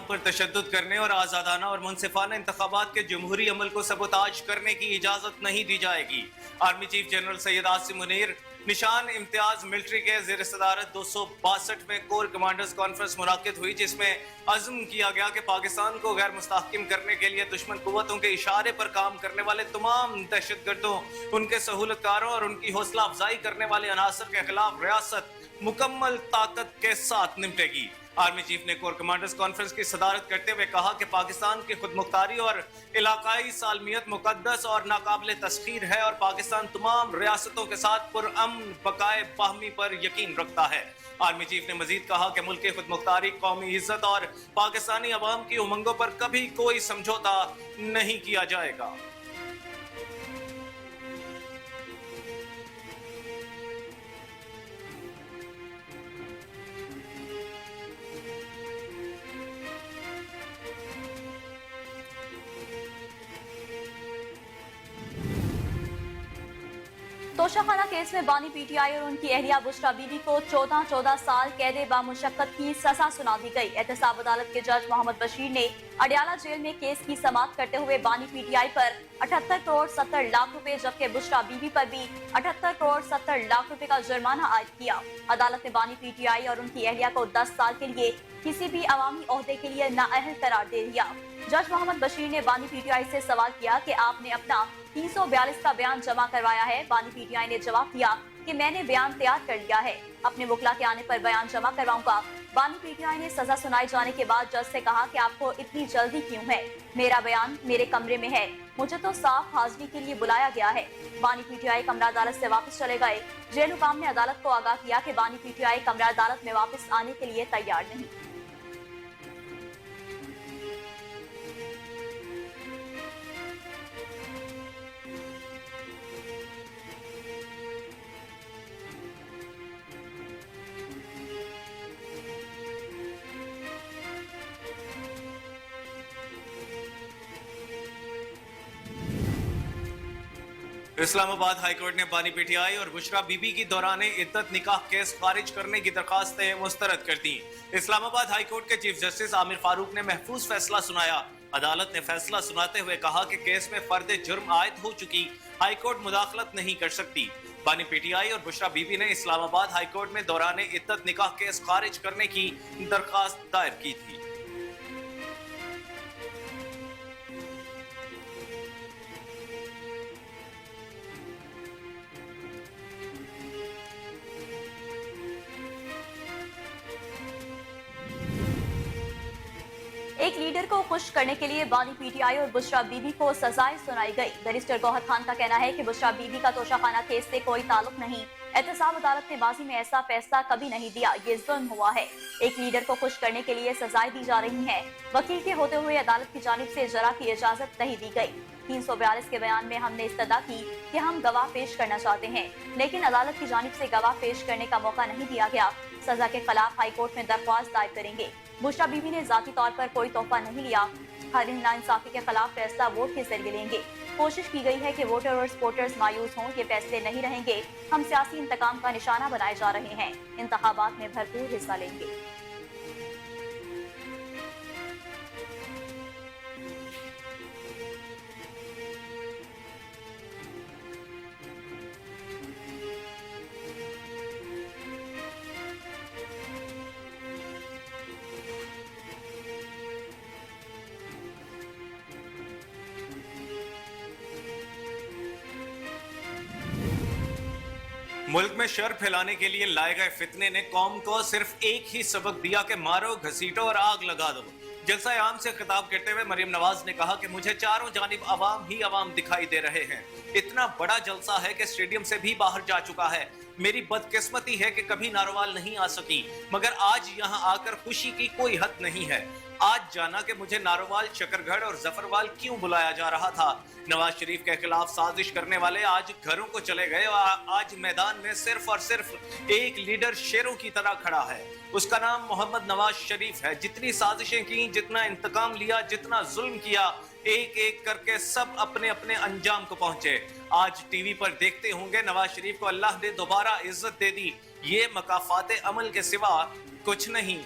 पर तशद्दुद करने और आज़ादाना और मुनसिफाना इंतखाबात के जमहूरी अमल को सबोताज करने की इजाज़त नहीं दी जाएगी। Army chief general Syed Asim Munir निशान इम्तियाज मिलिट्री के ज़ेर सदारत 262वें कोर कमांडर्स कॉन्फ्रेंस मुनाकिद हुई, जिसमें अज़्म किया गया कि पाकिस्तान को गैर मुस्तहकिम करने के लिए दुश्मन कुव्वतों के इशारे पर काम करने वाले तमाम दहशतगर्दों, उनके सहूलतकारों और उनकी हौसला अफजाई करने वाले अनासर के खिलाफ रियासत मुकम्मल ताकत के साथ निपटेगी। आर्मी चीफ ने कोर कमांडर्स कॉन्फ्रेंस की सदारत करते हुए कहा कि पाकिस्तान की खुदमुख्तारी और इलाकाई सालमियत मुकद्दस और नाकाबिले तस्खीर है और पाकिस्तान तमाम रियासतों के साथ पुरअमन बकाए बाहमी पर यकीन रखता है। आर्मी चीफ ने मजीद कहा कि मुल्क की खुदमुख्तारी, कौमी इज्जत और पाकिस्तानी अवाम की उमंगों पर कभी कोई समझौता नहीं किया जाएगा। तोशाखाना केस में बानी पीटीआई और उनकी अहलिया बुशरा बीबी को 14 साल कैद बामुशक्कत की सजा सुना दी गई। एहतसाब अदालत के जज मोहम्मद बशीर ने अडियाला जेल में केस की समाअत करते हुए बानी पीटीआई पर 78 करोड़ 70 लाख रुपए जबकि बुशरा बीबी पर भी 78 करोड़ 70 लाख रुपए का जुर्माना आयद किया। अदालत ने बानी पीटीआई और उनकी अहलिया को 10 साल के लिए किसी भी अवामी ओहदे के लिए नाअहल करार दे दिया। जज मोहम्मद बशीर ने बानी पीटीआई से सवाल किया कि आपने अपना 342 का बयान जमा करवाया है। बानी पीटीआई ने जवाब दिया कि मैंने बयान तैयार कर लिया है, अपने वकला के आने पर बयान जमा करवाऊंगा। बानी पीटीआई ने सजा सुनाए जाने के बाद जज से कहा कि आपको इतनी जल्दी क्यों है, मेरा बयान मेरे कमरे में है, मुझे तो साफ हाजिरी के लिए बुलाया गया है। बानी पीटीआई कमरा अदालत से वापस चले गए। जेल हुकाम ने अदालत को आगाह किया कि बानी पीटीआई कमरा अदालत में वापस आने के लिए तैयार नहीं। इस्लामाबाद हाईकोर्ट ने बानी पीटीआई और बुशरा बीबी की दौरान इद्दत निकाह केस खारिज करने की दरखास्तें मुस्तरद कर दी। इस्लामाबाद हाईकोर्ट के चीफ जस्टिस आमिर फारूक ने महफूज फैसला सुनाया। अदालत ने फैसला सुनाते हुए कहा कि केस में फर्द जुर्म आयद हो चुकी, हाईकोर्ट मुदाखलत नहीं कर सकती। बानी पीटीआई और बुशरा बीबी ने इस्लामाबाद हाईकोर्ट में दौरान इद्दत निकाह केस खारिज करने की दरखास्त दायर की थी। एक लीडर को खुश करने के लिए बानी पीटीआई और बुशरा बीबी को सजाएं सुनाई गई। बैरिस्टर गौहर खान का कहना है कि बुशरा बीबी का तोशाखाना केस से कोई ताल्लुक नहीं। एहतसाब अदालत ने माजी में ऐसा फैसला कभी नहीं दिया, ये जुल्म हुआ है। एक लीडर को खुश करने के लिए सजाएं दी जा रही हैं। वकील के होते हुए अदालत की जानिब से जरा की इजाजत नहीं दी गई। 342 के बयान में हमने इस्तदा की कि हम गवाह पेश करना चाहते हैं, लेकिन अदालत की जानिब से गवाह पेश करने का मौका नहीं दिया गया। सजा के खिलाफ हाईकोर्ट में दरख्वास्त दायर करेंगे। बुशरा बीबी ने जाती तौर पर कोई तोहफा नहीं लिया। हर नाइंसाफी के खिलाफ फैसला वोट के जरिए लेंगे। कोशिश की गई है कि वोटर और सपोर्टर्स मायूस हों, ये फैसले नहीं रहेंगे। हम सियासी इंतकाम का निशाना बनाए जा रहे हैं, इंतखाबात में भरपूर हिस्सा लेंगे। मुल्क में शर फैलाने के लिए लाए गए फितने ने कौम को सिर्फ एक ही सबक दिया कि मारो, घसीटो और आग लगा दो। जलसा आम से खिताब करते हुए मरियम नवाज ने कहा कि मुझे चारों जानिब अवाम ही अवाम दिखाई दे रहे हैं। इतना बड़ा जलसा है कि स्टेडियम से भी बाहर जा चुका है। मेरी बदकिस्मती है कि कभी नारोवाल नहीं आ सकी, मगर आज यहाँ आकर खुशी की कोई हद नहीं है। आज जाना कि मुझे नारोवाल, शकरगढ़ और जफरवाल क्यों बुलाया जा रहा था। नवाज शरीफ के खिलाफ साजिश करने वाले आज घरों को चले गए और आज मैदान में सिर्फ और सिर्फ एक लीडर शेरों की तरह खड़ा है। उसका नाम मोहम्मद नवाज शरीफ है। जितनी साजिशें की, जितना इंतकाम लिया, जितना जुल्म किया, एक एक करके सब अपने अपने अंजाम को पहुंचे। आज टीवी पर देखते होंगे नवाज शरीफ को अल्लाह ने दोबारा इज्जत दे दी। ये मकाफाते अमल के सिवा कुछ नहीं।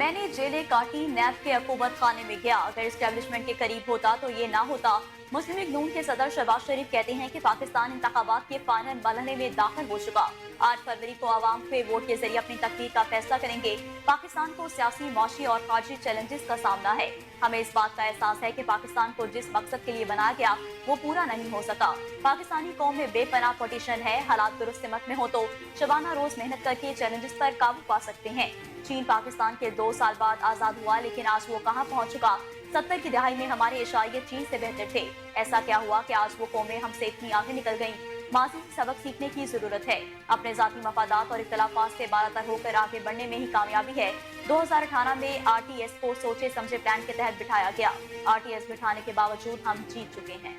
میں نے जेलें काटी, नैब के हुकूमत खाने में गया। अगर एस्टेब्लिशमेंट के करीब होता तो ये ना होता। मुस्लिम लीग नून के सदर शहबाज शरीफ कहते हैं कि पाकिस्तान इंतखाबात के फाइनल मरहले में दाखिल हो चुका। 8 फरवरी को आवाम के वोट के जरिए अपनी तकदीर का फैसला करेंगे। पाकिस्तान को सियासी, मौशी और खारजी चैलेंजेस का सामना है। हमें इस बात का एहसास है कि पाकिस्तान को जिस मकसद के लिए बनाया गया वो पूरा नहीं हो सका। पाकिस्तानी कौम में बेपनाह पोटीशन है। हालात दुरुस्त सिमत में हो तो शबाना रोज मेहनत करके चैलेंजेस पर काबू पा सकते हैं। चीन पाकिस्तान के 2 साल बाद आजाद हुआ, लेकिन आज वो कहाँ पहुंच चुका। 70 की दहाई में हमारे इशारे चीन से बेहतर थे। ऐसा क्या हुआ कि आज वो कौमें हमसे इतनी आगे निकल गईं? माजी से सबक सीखने की जरूरत है। अपने जाती मफादात और इख्तलाफात से बारातर होकर आगे बढ़ने में ही कामयाबी है। 2018 में आरटीएस को सोचे समझे प्लान के तहत बिठाया गया। आरटीएस बिठाने के बावजूद हम जीत चुके हैं।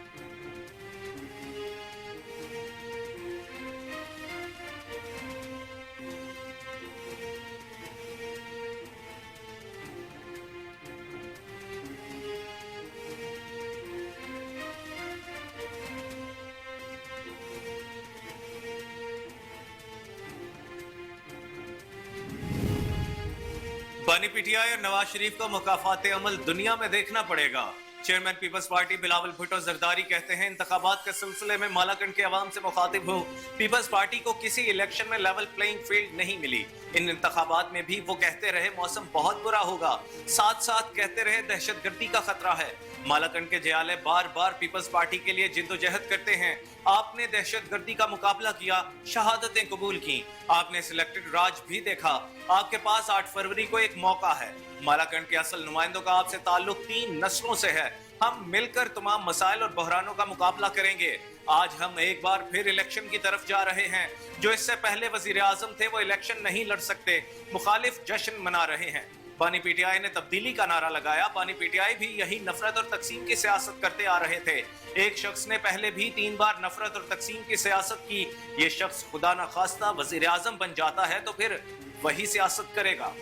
बानी पीटीआई और नवाज शरीफ को मुकाफात अमल दुनिया में देखना पड़ेगा। चेयरमैन पीपल्स पार्टी बिलावल भुट्टो जरदारी कहते हैं, इंतखाबात के सिलसिले में मालाकंड के अवाम से मुखातिब हूँ। पीपल्स पार्टी को किसी इलेक्शन में लेवल प्लेइंग फील्ड नहीं मिली। इन इंतखाबात में भी वो कहते रहे मौसम बहुत बुरा होगा, साथ साथ कहते रहे दहशतगर्दी का खतरा है। मालाकंड के जयाले बार बार पीपल्स पार्टी के लिए जिद्दोजहद करते हैं। आपने दहशतगर्दी का मुकाबला किया, शहादतें कबूल की, आपने सिलेक्टेड राज भी देखा। आपके पास 8 फरवरी को एक मौका है। मालाकंड के असल नुमाइंदों का आपसे ताल्लुक 3 नस्लों से है। हम मिलकर तमाम मसाइल और बहरानों का मुकाबला करेंगे। आज हम एक बार फिर इलेक्शन की तरफ जा रहे हैं। जो इससे पहले वजीर आजम थे वो इलेक्शन नहीं लड़ सकते, मुखालिफ जश्न मना रहे हैं। बानी पीटीआई ने तब्दीली का नारा लगाया। बानी पीटीआई भी यही नफरत और तकसीम की सियासत करते आ रहे थे। एक शख्स ने पहले भी 3 बार नफरत और तकसीम की सियासत की। ये शख्स खुदा न खास्ता वजीर आजम बन जाता है तो फिर वही सियासत करेगा।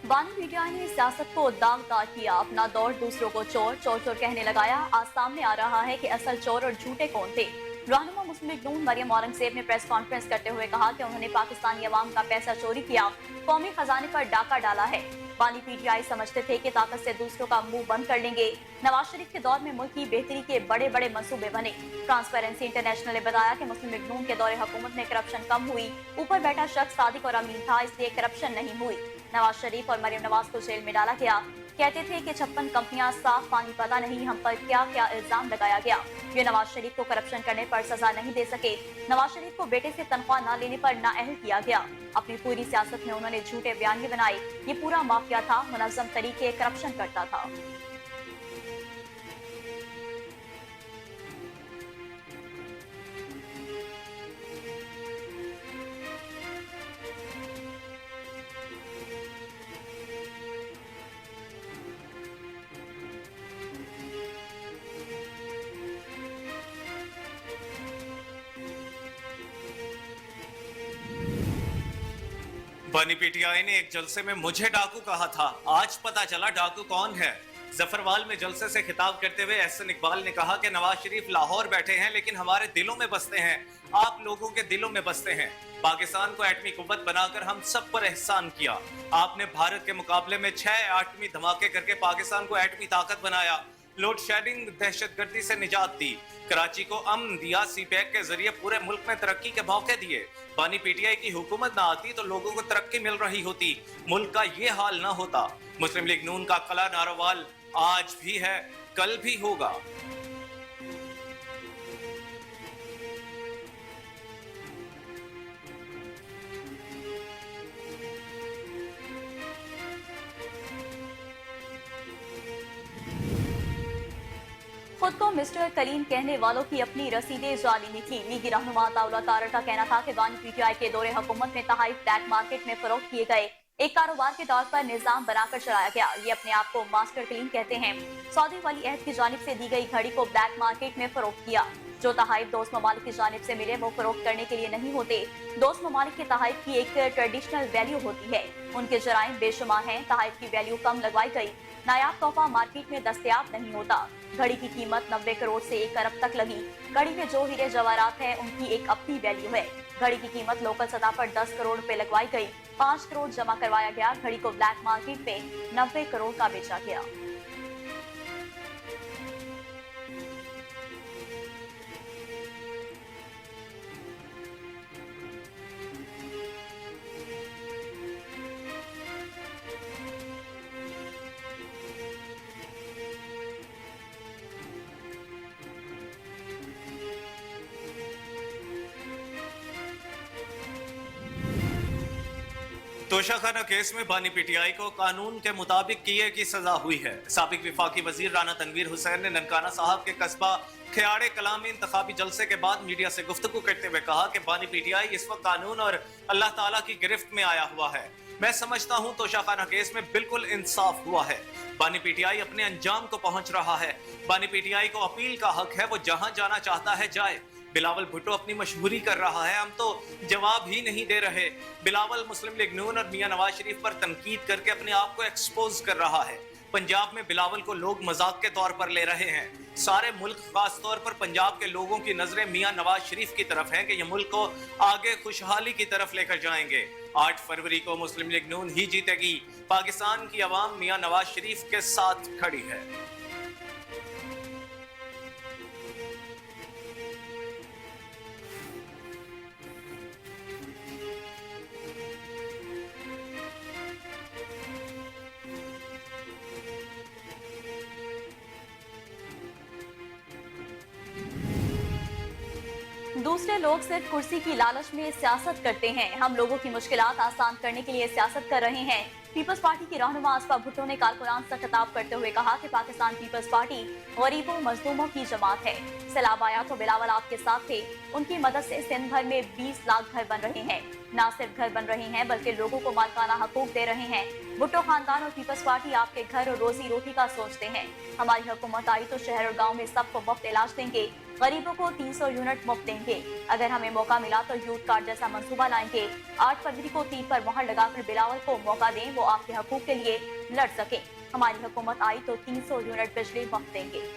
बानी पीटीआई ने सियासत को दागदार किया, अपना दौर दूसरों को चोर चोर चोर कहने लगाया। आज सामने आ रहा है कि असल चोर और झूठे कौन थे। रहनुमा मुस्लिम लीग नून मरियम औरंगजेब ने प्रेस कॉन्फ्रेंस करते हुए कहा कि उन्होंने पाकिस्तानी अवाम का पैसा चोरी किया, कौमी खजाने पर डाका डाला है। बानी पीटीआई समझते थे कि ताकत से दूसरों का मुंह बंद कर लेंगे। नवाज शरीफ के दौर में मुल्क की बेहतरी के बड़े बड़े मंसूबे बने। ट्रांसपेरेंसी इंटरनेशनल ने बताया कि मुस्लिम लीग नून के दौरे हुकूमत में करप्शन कम हुई। ऊपर बैठा शख्स सादिक और अमीन था, इसलिए करप्शन नहीं हुई। नवाज शरीफ और मरियम नवाज को जेल में डाला गया। कहते थे कि 56 कंपनियां, साफ पानी, पता नहीं हम पर क्या क्या इल्जाम लगाया गया। ये नवाज शरीफ को करप्शन करने पर सजा नहीं दे सके। नवाज शरीफ को बेटे से तनख्वाह न लेने पर नाअहल किया गया। अपनी पूरी सियासत में उन्होंने झूठे बयान बनाए। ये पूरा माफिया था, मुनज़्ज़म तरीके करप्शन करता था। बानी पीटीआई ने एक जलसे में मुझे डाकू कहा था, आज पता चला डाकू कौन है। जफरवाल में जलसे से खिताब करते हुए एहसन इकबाल ने कहा कि नवाज शरीफ लाहौर बैठे हैं लेकिन हमारे दिलों में बसते हैं, आप लोगों के दिलों में बसते हैं। पाकिस्तान को एटमी कुव्वत बनाकर हम सब पर एहसान किया। आपने भारत के मुकाबले में 6 एटमी धमाके करके पाकिस्तान को एटमी ताकत बनाया। लोड शेडिंग, दहशतगर्दी से निजात दी, कराची को अमन दिया, सीपैक के जरिए पूरे मुल्क में तरक्की के मौके दिए। बानी पीटीआई की हुकूमत ना आती तो लोगों को तरक्की मिल रही होती, मुल्क का ये हाल ना होता। मुस्लिम लीग नून का कला नारोवाल आज भी है, कल भी होगा। खुद को मिस्टर कलीम कहने वालों की अपनी रसीदें जाली निकली। लीगी रहनुमा अताउल्लाह तारड़ का कहना था कि बानी पीटीआई के दौरे हुकूमत में तहाइफ ब्लैक मार्केट में फरोख्त किए गए, एक कारोबार के तौर पर निजाम बनाकर चलाया गया। ये अपने आप को मास्टर क्लीन कहते हैं। सऊदी वाली अहद की जानिब से दी गई घड़ी को ब्लैक मार्केट में फरोख्त किया। जो तहाइफ दोस्त ममालिक की जानिब से मिले वो फरोख्त करने के लिए नहीं होते। दोस्त ममालिक के तहाइफ की एक ट्रेडिशनल वैल्यू होती है। उनके जराइम बेशुमार हैं। तहाइफ की वैल्यू कम लगवाई गई। नायाब तोहफा मार्केट में दस्तयाब नहीं होता। घड़ी की कीमत 90 करोड़ से 1 अरब तक लगी। घड़ी में जो हीरे जवाहरात हैं उनकी एक अपनी वैल्यू है। घड़ी की कीमत लोकल सतह पर 10 करोड़ रुपए लगवाई गई। 5 करोड़ जमा करवाया गया। घड़ी को ब्लैक मार्केट में 90 करोड़ का बेचा गया। तोशाखाना केस में बानी पीटीआई को कानून के मुताबिक किए की सजा हुई है। साबिक विफाकी वजीर राना तनवीर हुसैन ने ननकाना साहब के कस्बा खियाड़े कलाम में इंतखाबी जलसे के बाद मीडिया से गुफ्तगू करते हुए कहा कि बानी पीटीआई इस वक्त कानून और अल्लाह ताला की गिरफ्त में आया हुआ है। मैं समझता हूँ तोशाखाना केस में बिल्कुल इंसाफ हुआ है। बानी पीटीआई अपने अंजाम को पहुंच रहा है। बानी पीटीआई को अपील का हक है, वो जहां जाना चाहता है जाए। बिलावल भुट्टो अपनी मशहूरी कर रहा है, हम तो जवाब ही नहीं दे रहे। बिलावल मुस्लिम लीग नून और मियां नवाज शरीफ पर तनकीद करके अपने आप को एक्सपोज कर रहा है। पंजाब में बिलावल को लोग मजाक के तौर पर ले रहे हैं। सारे मुल्क खास तौर पर पंजाब के लोगों की नजरें मियां नवाज शरीफ की तरफ हैं कि ये मुल्क को आगे खुशहाली की तरफ लेकर जाएंगे। 8 फरवरी को मुस्लिम लीग नून ही जीतेगी। पाकिस्तान की अवाम मियां नवाज शरीफ के साथ खड़ी है। दूसरे लोग सिर्फ कुर्सी की लालच में सियासत करते हैं। हम लोगों की मुश्किलात आसान करने के लिए सियासत कर रहे हैं। पीपल्स पार्टी की रहनुमा आसफा भुट्टो ने कारकुनान से खिताब करते हुए कहा कि पाकिस्तान पीपल्स पार्टी गरीबों मजलूमों की जमात है। सैलाब आया तो बिलावल आपके साथ थे। उनकी मदद से सिंध भर में 20 लाख घर बन रहे हैं। न सिर्फ घर बन रहे हैं बल्कि लोगों को मालकाना हकूक दे रहे हैं। भुट्टो खानदान और पीपल्स पार्टी आपके घर और रोजी रोटी का सोचते हैं। हमारी हुकूमत आई तो शहर और गाँव में सबको मुफ्त इलाज देंगे। गरीबों को 300 यूनिट मुफ्त देंगे। अगर हमें मौका मिला तो यूथ कार्ड जैसा मंसूबा लाएंगे। 8 फरवरी को 3 पर मोहर लगाकर बिलावल को मौका दें, वो आपके हकूक के लिए लड़ सके। हमारी हुकूमत आई तो 300 यूनिट बिजली मुफ्त देंगे।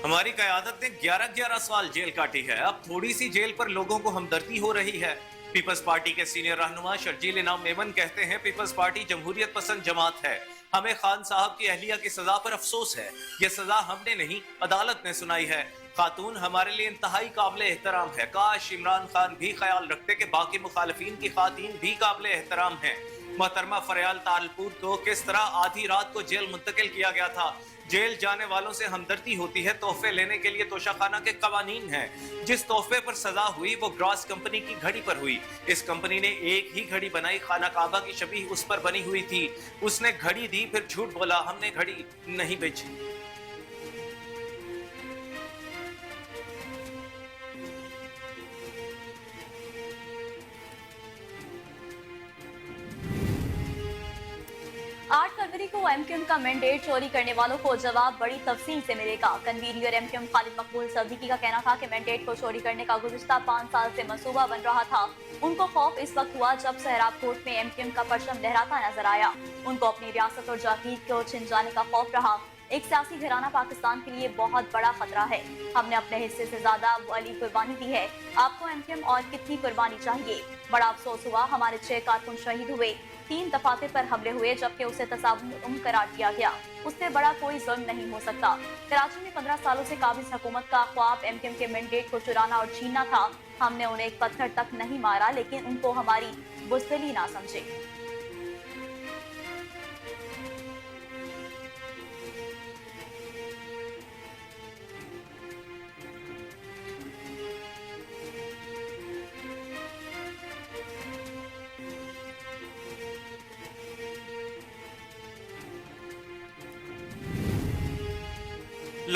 हमारी क़यादत ने 11-11 साल जेल काटी है। अब थोड़ी सी जेल पर लोगों को हमदर्दी हो रही है। पीपल्स पार्टी के सीनियर रहनुमा शर्जील इनाम मेमन कहते हैं पीपल्स पार्टी जमहूरियत पसंद जमात है। हमें खान साहब की अहलिया की सजा पर अफसोस है। ये सजा हमने नहीं, अदालत ने सुनाई है। खातून हमारे लिए इंतहाई काबिल एहतराम है। काश इमरान खान भी ख्याल रखते कि बाकी मुखालिफिन की खातून भी काबिल एहतराम है। मोहतरमा फरियाल तालपुर को किस तरह आधी रात को जेल मुंतकिल किया गया था। जेल जाने वालों से हमदर्दी होती है, तोहफे लेने के लिए तोशाखाना के कवानीन हैं। जिस तोहफे पर सजा हुई वो ग्रॉस कंपनी की घड़ी पर हुई। इस कंपनी ने एक ही घड़ी बनाई, खाना काबा की शबीह उस पर बनी हुई थी। उसने घड़ी दी, फिर झूठ बोला हमने घड़ी नहीं बेची। आठ फरवरी को एमक्यूएम का मैंडेट चोरी करने वालों को जवाब बड़ी तफसील से मिलेगा। कन्वीनर एमक्यूएम खालिद मकबूल सदीकी का कहना था कि मैंडेट को चोरी करने का गुज़िश्ता 5 साल से मंसूबा बन रहा था। उनको खौफ इस वक्त हुआ जब सहराब कोर्ट में एमक्यूएम का परचम लहराता नजर आया। उनको अपनी रियासत और जागीर को छिन जाने का खौफ रहा। एक सियासी घराना पाकिस्तान के लिए बहुत बड़ा खतरा है। हमने अपने हिस्से से ज्यादा वाली कुर्बानी दी है। आपको एमक्यूएम और कितनी कुर्बानी चाहिए? बड़ा अफसोस हुआ, हमारे 6 कारकुन शहीद हुए। 3 दफातर पर हमले हुए जबकि उसे तसावुन करार दिया गया। उससे बड़ा कोई जुल्म नहीं हो सकता। कराची में 15 सालों से काबिज हुकूमत का ख्वाब एमक्यूएम के मैंडेट को चुराना और छीनना था। हमने उन्हें एक पत्थर तक नहीं मारा, लेकिन उनको हमारी बुज़दिली ना समझे।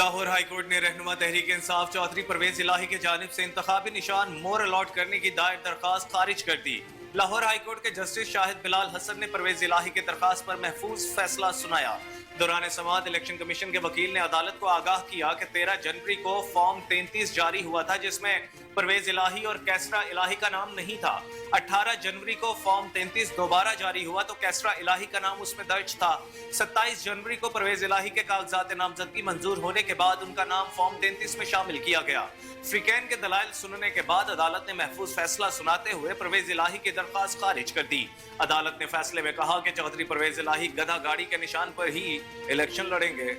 लाहौर हाई कोर्ट ने रहनुमा तहरीक इंसाफ चौधरी परवेज इलाही की जानिब से इंतखाबी निशान मोर अलॉट करने की दायर दरखास्त खारिज कर दी। लाहौर हाई कोर्ट के जस्टिस शाहिद बिलाल हसन ने परवेज इलाही की दरखास्त पर महफूज फैसला सुनाया। दौरान समाअत इलेक्शन कमीशन के वकील ने अदालत को आगाह किया कि 13 जनवरी को फॉर्म 33 जारी हुआ था जिसमें परवेज इलाही और कैसरा इलाही का नाम नहीं था। 18 जनवरी को फॉर्म 33 दोबारा जारी हुआ तो कैसरा इलाही का नाम उसमें दर्ज था। 27 जनवरी को परवेज इलाही के कागजात नामजदगी मंजूर होने के बाद उनका नाम फॉर्म 33 में शामिल किया गया। फ्रीकैन के दलाइल सुनने के बाद अदालत ने महफूज फैसला सुनाते हुए परवेज इलाही की दरखास्त खारिज कर दी। अदालत ने फैसले में कहा कि चौधरी परवेज इलाही गधा गाड़ी के निशान पर ही इलेक्शन लड़ेंगे।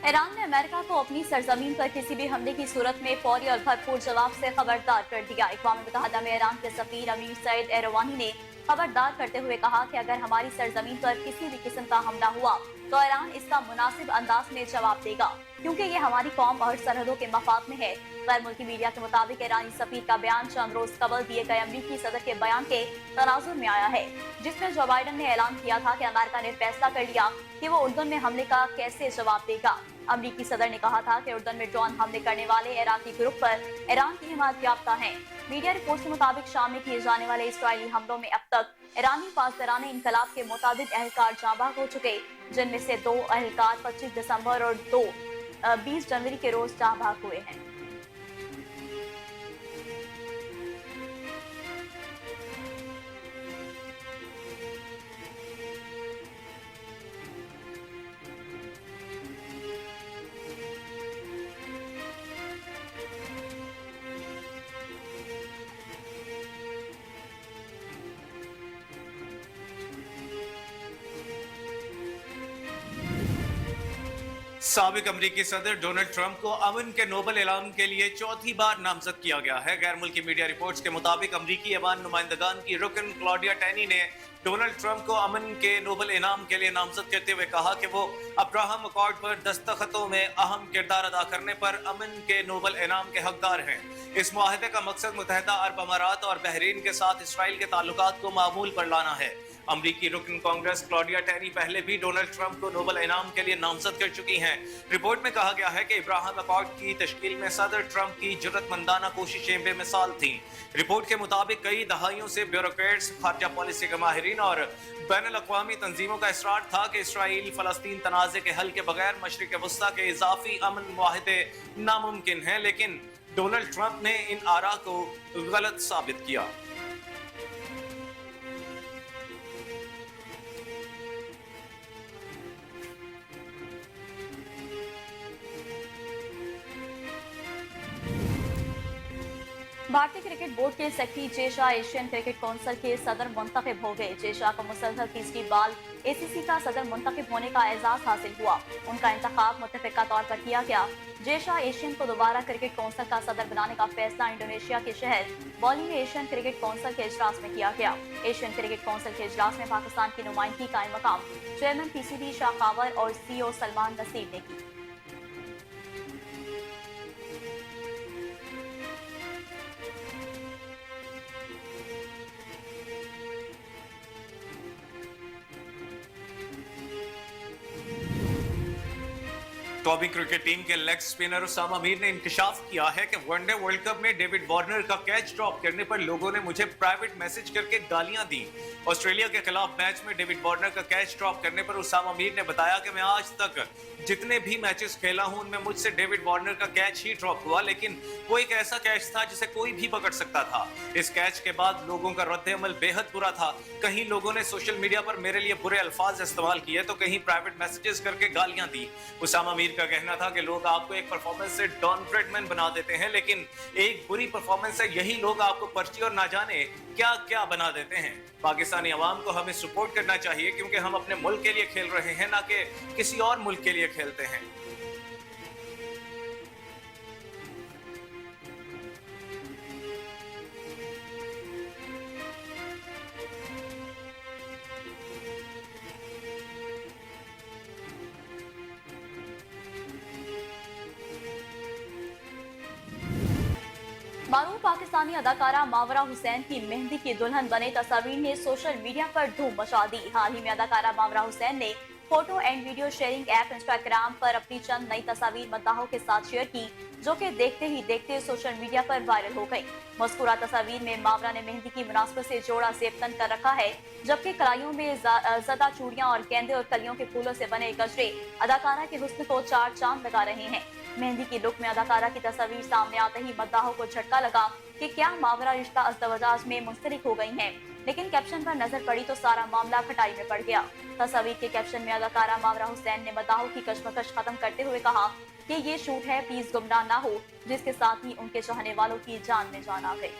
ईरान ने अमेरिका को अपनी सरजमीन पर किसी भी हमले की सूरत में फौरी और भरपूर जवाब से खबरदार कर दिया। अक़वाम मुत्तहिदा में ईरान के सफीर अमीर सईद एरवानी ने खबरदार करते हुए कहा कि अगर हमारी सरजमीन पर किसी भी किस्म का हमला हुआ तो ईरान इसका मुनासिब अंदाज में जवाब देगा, क्योंकि ये हमारी कौम और सरहदों के मफाद में है। गैर मुल्की मीडिया के मुताबिक ईरानी सफीर का बयान चंद रोज कबल दिए गए अमरीकी सदर के बयान के तनाजुर में आया है, जिसमें जो बाइडन ने ऐलान किया था कि अमेरिका ने फैसला कर लिया कि वो उर्दन में हमले का कैसे जवाब देगा। अमरीकी सदर ने कहा था कि उर्दन में ड्रोन हमले करने वाले इराकी ग्रुप पर ईरान की हिमायत याफ्ता है। मीडिया रिपोर्ट के मुताबिक शाम में किए जाने वाले इसराइली हमलों में अब तक ईरानी पासदारान इनकलाब के मुताबिक अहलकार जांबाग हो चुके, जिनमें से 2 अहलकार 25 दिसंबर और 2 20 जनवरी के रोज जांबाग हुए हैं। साबिक अमरीकी सदर डोनाल्ड ट्रंप को अमन के नोबल इनाम के लिए चौथी बार नामजद किया गया है। गैर मुल्की मीडिया रिपोर्ट्स के मुताबिक अमरीकी ऐवान नुमाइंदगान की रुकन क्लॉडिया टैनी ने डोनाल्ड ट्रंप को अमन के नोबल इनाम के लिए नामजद करते हुए कहा कि वो अब्राहम अकॉर्ड पर दस्तखतों में अहम किरदार अदा करने पर अमन के नोबल इनाम के हकदार हैं। इस मुआहदे का मकसद मुत्तहिदा अरब अमारात और बहरीन के साथ इसराइल के ताल्लुकात को मामूल पर लाना है। अमरीकी रुकन कांग्रेस क्लॉडिया टैनी पहले भी डोनाल्ड ट्रंप को नोबल इनाम के लिए नामजद कर चुकी हैं। रिपोर्ट में कहा गया है कि इब्राहिम अकॉर्ड की तश्कील में सदर ट्रंप की जुर्रतमंदाना कोशिशें बेमिसाल थीं। रिपोर्ट के मुताबिक कई दहाइयों से ब्यूरोक्रेट्स, खारजा पॉलिसी के माहिरीन और बैनुल अक़वामी तंजीमों का इसरार था कि इसराइल फलस्तीन तनाज़े के हल के बगैर मशरिक़ वस्ता के इजाफी अमन मुआहदे नामुमकिन हैं, लेकिन डोनाल्ड ट्रंप ने इन आरा को गलत साबित किया। भारतीय क्रिकेट बोर्ड के सेक्रेटरी जेशा एशियन क्रिकेट काउंसिल के सदर मुंतखब हो गए। जेशा को मुसलसल तीसरी बार एसीसी का सदर मुंतखब होने का एजाज हासिल हुआ। उनका इंतखाब मुत्तफ़िका तौर पर किया गया। जेशा एशियन को दोबारा क्रिकेट काउंसिल का सदर बनाने का फैसला इंडोनेशिया के शहर बाली में एशियन क्रिकेट काउंसिल के इजलास में किया गया। एशियन क्रिकेट काउंसिल के इजलास में पाकिस्तान की नुमाइंदगी कायम मकाम चेयरमैन पीसीबी शाखावर और सीईओ सलमान नसीर ने की। कौमी क्रिकेट टीम के लेग स्पिनर उसामा मीर ने इंकशाफ किया है कि वनडे वर्ल्ड कप में डेविड वार्नर का कैच ड्रॉप करने पर लोगों ने मुझे प्राइवेट मैसेज करके गालियां दी। ऑस्ट्रेलिया के खिलाफ मैच में डेविड वार्नर का कैच ड्रॉप करने पर उसामा मीर ने बताया कि मैं आज तक जितने भी मैचेस खेला हूं उनमें मुझसे डेविड वार्नर का कैच ही ड्रॉप हुआ, लेकिन वो एक ऐसा कैच था जिसे कोई भी पकड़ सकता था। इस कैच के बाद लोगों का रद्द-ए-अमल बेहद बुरा था। कहीं लोगों ने सोशल मीडिया पर मेरे लिए बुरे अल्फाज इस्तेमाल किए तो कहीं प्राइवेट मैसेजेस करके गालियां दी। उसामा मीर का कहना था कि लोग आपको एक परफॉर्मेंस से डॉन ब्रेडमैन बना देते हैं, लेकिन एक बुरी परफॉर्मेंस से यही लोग आपको पर्ची और ना जाने क्या क्या बना देते हैं। पाकिस्तानी अवाम को हमें सपोर्ट करना चाहिए क्योंकि हम अपने मुल्क के लिए खेल रहे हैं, ना कि किसी और मुल्क के लिए खेलते हैं। पाकिस्तानी अदाकारा मावरा हुसैन की मेहंदी की दुल्हन बने तस्वीर ने सोशल मीडिया पर धूम मचा दी। हाल ही में अदाकारा मावरा हुसैन ने photo and video sharing app Instagram पर अपनी चंद नई तस्वीर मद्दाहों के साथ शेयर की, जो कि देखते ही देखते सोशल मीडिया पर वायरल हो गई। मज़कूरा तस्वीर में मावरा ने मेहंदी की मुनासबत से जोड़ा ज़ेब तन कर रखा है, जबकि कलाइयों में ज़दा चूड़ियां और गेंदे और कलियों के फूलों से बने गजरे अदाकारा के हुस्न को चार चांद लगा रहे हैं। मेहंदी की लुक में अदाकारा की तस्वीर सामने आते ही मद्दाहों को झटका लगा कि क्या मावरा रिश्ता अज़दवजाज में मुंसलिक हो गई हैं। लेकिन कैप्शन पर नजर पड़ी तो सारा मामला खटाई में पड़ गया। तस्वीर के कैप्शन में अदाकारा मावरा हुसैन ने मद्दाहों की कशमकश खत्म करते हुए कहा कि ये शूट है, प्लीज गुमराह ना हो, जिसके साथ ही उनके चाहने वालों की जान में जान आ गई।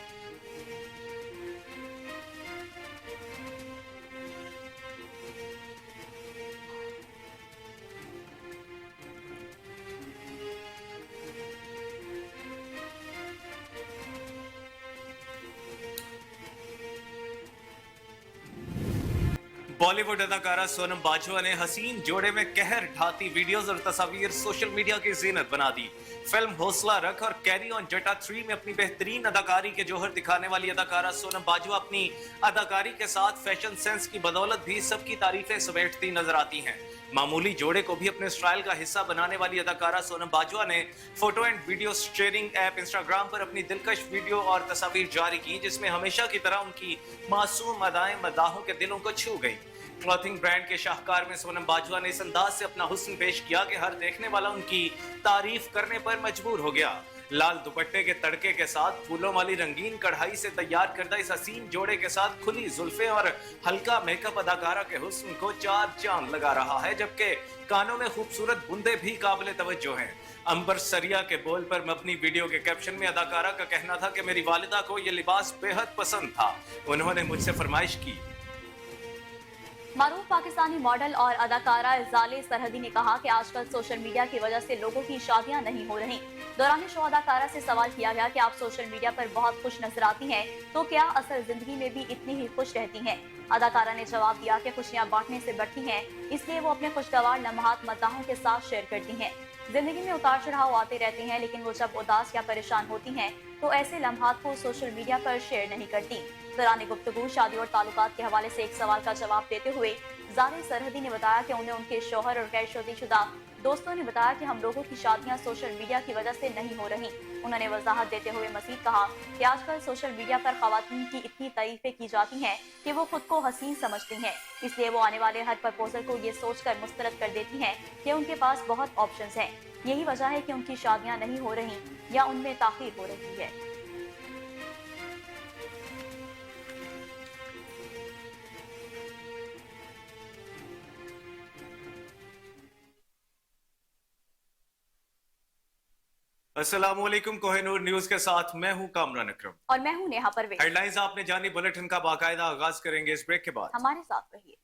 बॉलीवुड अदाकारा सोनम बाजवा ने हसीन जोड़े में कहर ढाती वीडियोस और तस्वीर सोशल मीडिया की जीनत बना दी। फिल्म हौसला रख और कैरी ऑन जटा 3 में अपनी बेहतरीन अदाकारी के जौहर दिखाने वाली अदाकारा सोनम बाजवा अपनी अदाकारी के साथ फैशन सेंस की बदौलत भी सबकी तारीफें समेटती नजर आती हैं। मामूली जोड़े को भी अपने स्टाइल का हिस्सा बनाने वाली अदाकारा सोनम बाजवा ने photo and video sharing app Instagram पर अपनी दिलकश वीडियो और तस्वीर जारी की, जिसमें हमेशा की तरह उनकी मासूम अदाएं मद्दाहों के दिलों को छू गई। क्लॉथिंग ब्रांड के शाहकार में सोनम बाजवा ने इस अंदाज से अपना हुस्न पेश किया कि हर देखने वाला उनकी तारीफ करने पर मजबूर हो गया। लाल दुपट्टे के तड़के के साथ फूलों वाली रंगीन कढ़ाई से तैयार करदा इस हसीन जोड़े के साथ खुली जुल्फें और हल्का मेकअप अदाकारा के हुस्न को चार चांद लगा रहा है, जबकि कानों में खूबसूरत बूंदे भी काबिले तवज्जो हैं। अंबर सरिया के बोल पर मबनी वीडियो के कैप्शन में अदाकारा का कहना था कि मेरी वालिदा को यह लिबास बेहद पसंद था, उन्होंने मुझसे फरमाइश की। मारूफ पाकिस्तानी मॉडल और अदाकारा जाले सरहदी ने कहा कि आजकल सोशल मीडिया की वजह से लोगों की शादियां नहीं हो रही। दौरान शो अदाकारा से सवाल किया गया कि आप सोशल मीडिया पर बहुत खुश नजर आती हैं, तो क्या असल जिंदगी में भी इतनी ही खुश रहती हैं? अदाकारा ने जवाब दिया कि खुशियां बांटने से बढ़ती हैं, इसलिए वो अपने खुशगवार लम्हात मद्दाहों के साथ शेयर करती हैं। जिंदगी में उतार चढ़ाव आते रहते हैं, लेकिन वो जब उदास या परेशान होती हैं तो ऐसे लम्हात को सोशल मीडिया पर शेयर नहीं करती। दौरान गुफ्तगू शादी और ताल्लुकात के हवाले से एक सवाल का जवाब देते हुए जाले सरहदी ने बताया कि उन्हें उनके शौहर और गैर शादीशुदा दोस्तों ने बताया कि हम लोगों की शादियां सोशल मीडिया की वजह से नहीं हो रही। उन्होंने वजाहत देते हुए मजीद कहा कि आजकल सोशल मीडिया पर खवातीन की इतनी तारीफें की जाती हैं कि वो खुद को हसीन समझती हैं, इसलिए वो आने वाले हर प्रपोजल को ये सोचकर मुस्तरद कर देती हैं कि उनके पास बहुत ऑप्शंस हैं। यही वजह है कि उनकी शादियां नहीं हो रही या उनमें ताखीर हो रही है। अस्सलामुअलैकुम, कोहिनूर न्यूज के साथ मैं हूं कामरान अकरम और मैं हूं नेहा परवेज। हेडलाइंस आपने जानी, बुलेटिन का बाकायदा आगाज करेंगे इस ब्रेक के बाद। हमारे साथ रहिए।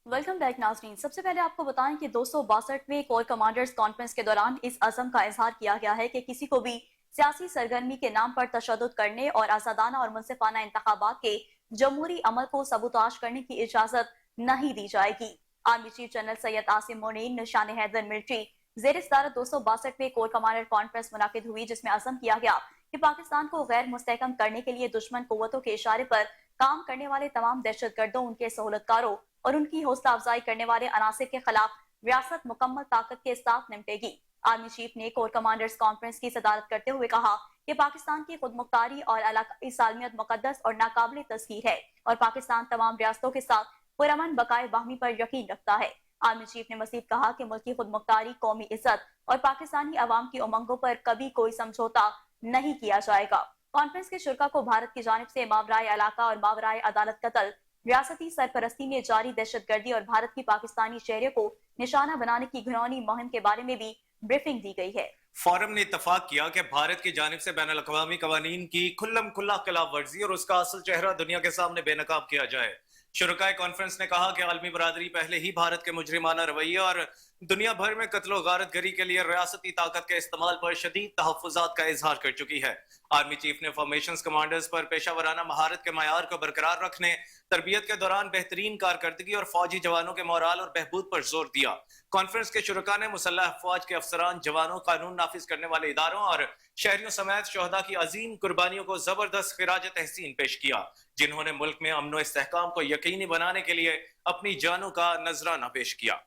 वेलकम बैक नाज़रीन। सबसे पहले आपको बताएं कि 262वें कोर कमांडर्स कॉन्फ्रेंस के दौरान इस अज़म का इजहार किया गया है कि किसी को भी सियासी सरगर्मी के नाम पर तशद्दुद करने और आज़ादाना और मुनसिफाना इंतखाबात के जमहूरी अमल को सबूताज करने की इजाजत नहीं दी जाएगी। Army chief general Syed Asim Munir निशान हैदर मिलिट्री ज़ेर सदारत 262वें कोर कमांडर कॉन्फ्रेंस मुनाकिद हुई, जिसमें अज़म किया गया कि पाकिस्तान को गैर मुस्तहकम करने के लिए दुश्मन कुव्वतों के इशारे पर काम करने वाले तमाम दहशतगर्दों, उनके सहूलतकारों और उनकी हौसला अफजाई करने वाले अनासिर के खिलाफ रियासत मुकम्मल ताकत के साथ निपटेगी। आर्मी चीफ ने कोर कमांडर्स कॉन्फ्रेंस की सदारत करते हुए कहा कि पाकिस्तान की खुद मुख्तारी और इलाकाई सालमियत मुकद्दस और नाकाबिल तस्खीर है और पाकिस्तान तमाम रियासतों के साथ पुरअमन बकाए बाहमी पर यकीन रखता है। आर्मी चीफ ने मजीद कहा कि मुल्क की खुद मुख्तारी, कौमी इज्जत और पाकिस्तानी अवाम की उमंगों पर कभी कोई समझौता नहीं किया जाएगा। कॉन्फ्रेंस के शुरा को भारत की जानिब से मावराए इलाका और मावराए अदालत कत्ल, रियासती सरपरस्ती में जारी दहशतगर्दी और भारत की पाकिस्तानी शहरियों को निशाना बनाने की घिनौनी मुहिम के बारे में भी ब्रीफिंग दी गई है। फोरम ने इत्तफाक किया कि भारत की जानिब से बैनुल अक़वामी कवानीन की खुल्लम खुल्ला खिलाफ वर्जी और उसका असल चेहरा दुनिया के सामने बेनकाब किया जाए। शुरकाए कॉन्फ्रेंस ने कहा कि आलमी बरादरी पहले ही भारत के मुजरिमाना रवैये और दुनिया भर में कत्ल और गारत गरी के लिए रियासती ताकत के इस्तेमाल पर शदीद तहफ़्फ़ुज़ात का इजहार कर चुकी है। आर्मी चीफ ने फॉर्मेशंस कमांडर्स पर पेशावराना महारत के मयार को बरकरार रखने, तरबियत के दौरान बेहतरीन कारकर्दगी और फौजी जवानों के मोराल और बहबूद पर जोर दिया। कॉन्फ्रेंस के शुरका ने मुसल्लह अफवाज के अफसरान, जवानों, कानून नाफिज करने वाले इदारों और शहरियों समेत शोहदा की अजीम कुर्बानियों को जबरदस्त खिराज तहसीन पेश किया, जिन्होंने मुल्क में अमन व इस्तेहकाम को यकीनी बनाने के लिए अपनी जानों का नजराना पेश किया।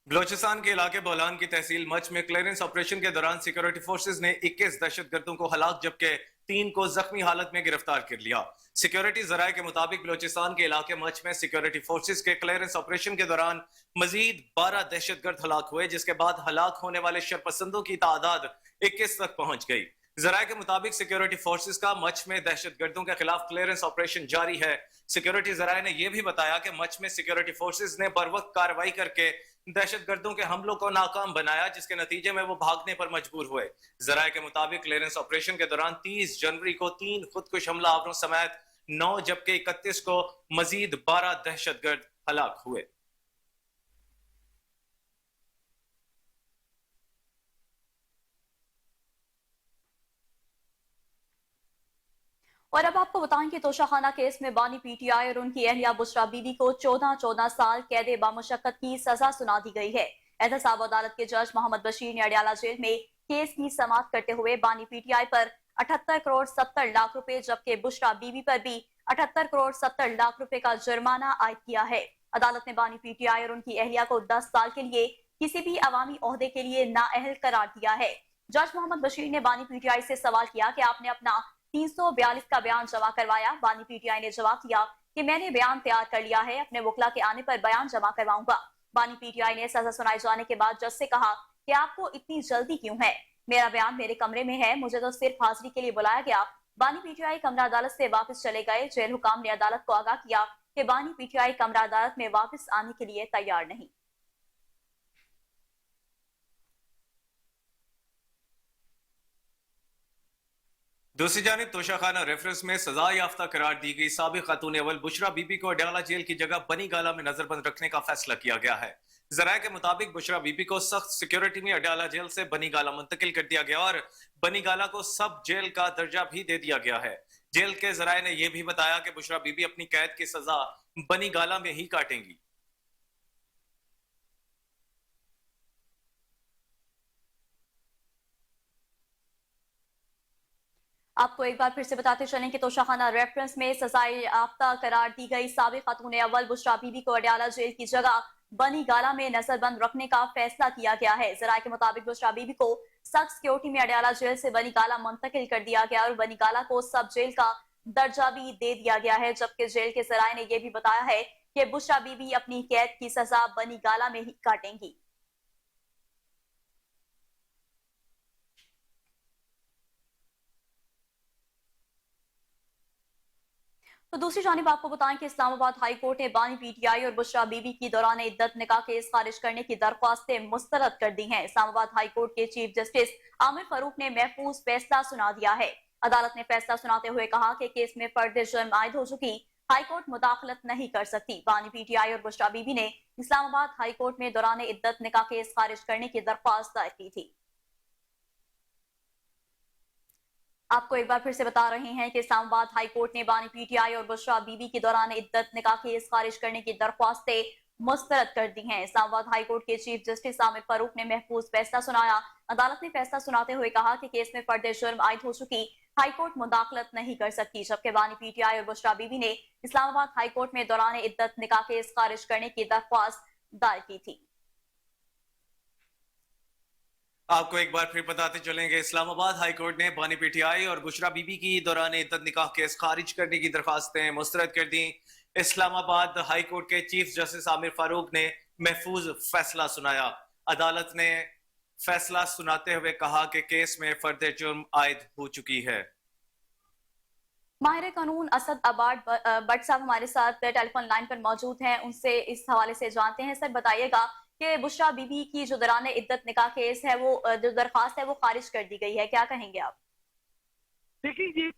बलोचिस्तान के इलाके बोलान की तहसील मच में क्लियरेंस ऑपरेशन के दौरान सिक्योरिटी फोर्सेज ने 21 दहशतगर्दों को हलाक जबकि 3 को जख्मी हालत में गिरफ्तार कर लिया। सिक्योरिटी जराये के मुताबिक बलोचिस्तान के इलाके मच में सिक्योरिटी फोर्सेज के क्लियरेंस ऑपरेशन के दौरान मजीद 12 दहशतगर्द हलाक हुए, जिसके बाद हलाक होने वाले शरपसंदों की तादाद 21 तक पहुंच गई। जराये के मुताबिक सिक्योरिटी फोर्सेज का मच में दहशतगर्दों के खिलाफ क्लियरेंस ऑपरेशन जारी है। सिक्योरिटी जराये ने यह भी बताया कि मच में सिक्योरिटी फोर्सेज ने बर वक्त कार्रवाई करके दहशतगर्दों के हमलों को नाकाम बनाया, जिसके नतीजे में वो भागने पर मजबूर हुए। जराये के मुताबिक क्लियरेंस ऑपरेशन के दौरान 30 जनवरी को 3 खुदकुश हमलावरों समेत 9 जबकि 31 को मजीद 12 दहशतगर्द हलाक हुए। और अब आपको बताएं कि तोशाखाना केस में बानी पीटीआई और उनकी अहलिया बुशरा बीबी को 14-14 साल कैद बामुशक्कत की सजा सुना दी गई है। एहतसाब अदालत के जज मोहम्मद बशीर ने अडियाला जेल में केस की समाअत करते हुए बानी पीटीआई पर 78 करोड़ 70 लाख रुपए जबकि बुशरा बीबी पर भी 78 करोड़ 70 लाख रुपए का जुर्माना आयद किया है। अदालत ने बानी पीटीआई और उनकी अहलिया को 10 साल के लिए किसी भी अवामी ओहदे के लिए नाअहल करार दिया है। जज मोहम्मद बशीर ने बानी पीटीआई से सवाल किया कि आपने अपना 342 का बयान जमा करवाया। बानी पीटीआई ने जवाब दिया कि मैंने बयान तैयार कर लिया है, अपने वकला के आने पर बयान जमा करवाऊंगा। बानी पीटीआई ने सजा सुनाए जाने के बाद जज से कहा कि आपको इतनी जल्दी क्यों है? मेरा बयान मेरे कमरे में है, मुझे तो सिर्फ हाजिरी के लिए बुलाया गया। बानी पीटीआई कमरा अदालत से वापस चले गए। जेल हुकाम ने अदालत को आगाह किया कि बानी पीटीआई कमरा अदालत में वापस आने के लिए तैयार नहीं। दूसरी जानिब तोशाखाना रेफरेंस में सजा याफ्ता करार दी गई साबिक खातून अव्वल बुशरा बीबी को अडियाला जेल की जगह बनी गाला में नजरबंद रखने का फैसला किया गया है। जराये के मुताबिक बुशरा बीबी को सख्त सिक्योरिटी में अडियाला जेल से बनी गाला मुंतकिल कर दिया गया और बनी गाला को सब जेल का दर्जा भी दे दिया गया है। जेल के जराये ने यह भी बताया कि बुशरा बीबी अपनी कैद की सजा बनी गाला में ही काटेंगी। आपको एक बार फिर से बताते चलें कि तोशाखाना रेफरेंस में सजाए याफ्ता करार दी गई साबिक खातून अव्वल बुशरा बीबी को अडियाला जेल की जगह बनी गाला में नजरबंद रखने का फैसला किया गया है। जराये के मुताबिक बुशरा बीबी को सख्त सिक्योरिटी में अडियाला जेल से बनी गाला मुंतकिल कर दिया गया और बनी गाला को सब जेल का दर्जा भी दे दिया गया है, जबकि जेल के जराये ने यह भी बताया है कि बुशरा बीबी अपनी कैद की सजा बनी गाला में ही काटेंगी। तो दूसरी जानिब आपको बताएं कि इस्लामाबाद हाई कोर्ट ने बानी पीटीआई और बुशरा बीबी की दौरान इद्दत निकाह केस खारिज करने की दरख्वास्तें मुस्तरद कर दी हैं। इस्लामाबाद हाई कोर्ट के चीफ जस्टिस आमिर फारूक ने महफूज फैसला सुना दिया है। अदालत ने फैसला सुनाते हुए कहा कि केस में फर्द जुर्म आयद हो चुकी, हाई कोर्ट मुदाखलत नहीं कर सकती। बानी पीटीआई और बुशरा बीबी ने इस्लामाबाद हाई कोर्ट में दौरान इद्दत निकाह केस खारिज करने की दरख्वास्त दायर की थी। आपको एक बार फिर से बता रहे हैं कि इस्लामाबाद हाई कोर्ट ने बानी पीटीआई और बुशरा बीबी के दौरान इद्दत निकाह केस खारिज करने की दरख्वास्तें मुस्तरद कर दी हैं। इस्लामाबाद हाई कोर्ट के चीफ जस्टिस आमिर फारूक ने महफूज फैसला सुनाया। अदालत ने फैसला सुनाते हुए कहा कि केस में फर्द जुर्म आयद हो चुकी, हाई कोर्ट मुदाखलत नहीं कर सकती, जबकि बानी पीटीआई और बुशरा बीबी ने इस्लामाबाद हाई कोर्ट में दौरान इद्दत निकाह केस खारिज करने की दरख्वास्त दायर की थी। आपको एक बार फिर बताते चलेंगे, इस्लामाबाद हाई कोर्ट ने बानी पीटीआई और बुशरा बीबी की दौरान इद्दत निकाह केस खारिज करने की दरखास्तें मुस्तरद कर दी। इस्लामाबाद हाई कोर्ट के चीफ जस्टिस आमिर फारूक ने महफूज फैसला सुनाया। अदालत ने फैसला सुनाते हुए कहा कि केस में फर्द जुर्म आयद हो चुकी है। माहिर कानून असद आबाद भट्ट साहब हमारे साथ टेलीफोन लाइन पर मौजूद हैं, उनसे इस हवाले से जानते हैं। सर बताइएगा कि बुशरा बीबी की जो दौरान इद्दत निकाह केस है, वो जो दरखास्त है वो खारिज कर दी गई है, क्या कहेंगे आप? देखिए, ये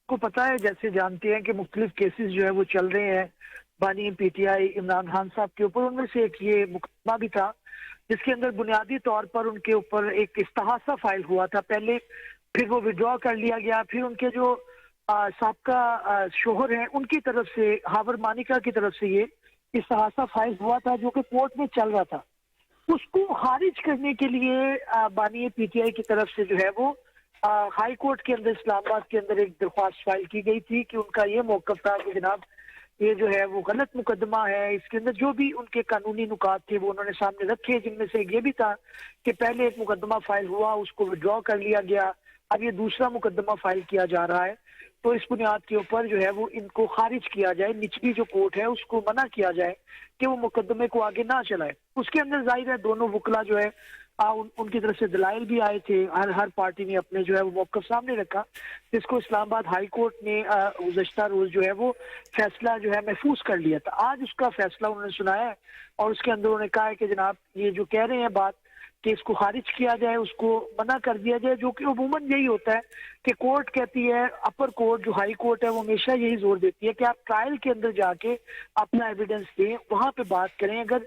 को पता है, जैसे जानते हैं कि मुख्तलिफ केसेस जो है वो चल रहे हैं बानी पीटीआई इमरान खान साहब के ऊपर। उनमें से एक ये मुकदमा भी था जिसके अंदर बुनियादी तौर पर उनके ऊपर एक इस्तहासा फाइल हुआ था पहले, फिर वो विड्रॉ कर लिया गया। फिर उनके जो साबका शोहर हैं उनकी तरफ से, हावर मानिका की तरफ से ये इस्तहासा फाइल हुआ था जो कि कोर्ट में चल रहा था। उसको खारिज करने के लिए बानी पीटीआई की तरफ से जो है वो हाई कोर्ट के अंदर इस्लामाबाद के अंदर एक दरख्वास्त फाइल की गई थी कि उनका ये मौक़िफ़ था कि जनाब ये जो है वो गलत मुकदमा है। इसके अंदर जो भी उनके कानूनी नुकात थे वो उन्होंने सामने रखे, जिनमें से ये भी था कि पहले एक मुकदमा फाइल हुआ, उसको विड्रॉ कर लिया गया, अब ये दूसरा मुकदमा फाइल किया जा रहा है। तो इस बुनियाद के ऊपर जो है वो इनको खारिज किया जाए, निचली जो कोर्ट है उसको मना किया जाए कि वो मुकदमे को आगे ना चलाए। उसके अंदर जाहिर है दोनों वकला जो है उनकी तरफ से दलाइल भी आए थे, हर पार्टी ने अपने जो है वो मौक़िफ़ सामने रखा, जिसको इस्लामाबाद हाई कोर्ट ने गुज़श्ता रोज़ जो है वो फैसला जो है महफूज कर लिया था। आज उसका फैसला उन्होंने सुनाया है और उसके अंदर उन्होंने कहा है कि जनाब ये जो कह रहे हैं बात कि इसको खारिज किया जाए, उसको मना कर दिया जाए, जो कि अमूमन यही होता है कि कोर्ट कहती है, अपर कोर्ट जो हाई कोर्ट है वो हमेशा यही जोर देती है कि आप ट्रायल के अंदर जाके अपना एविडेंस दें, वहां पे बात करें। अगर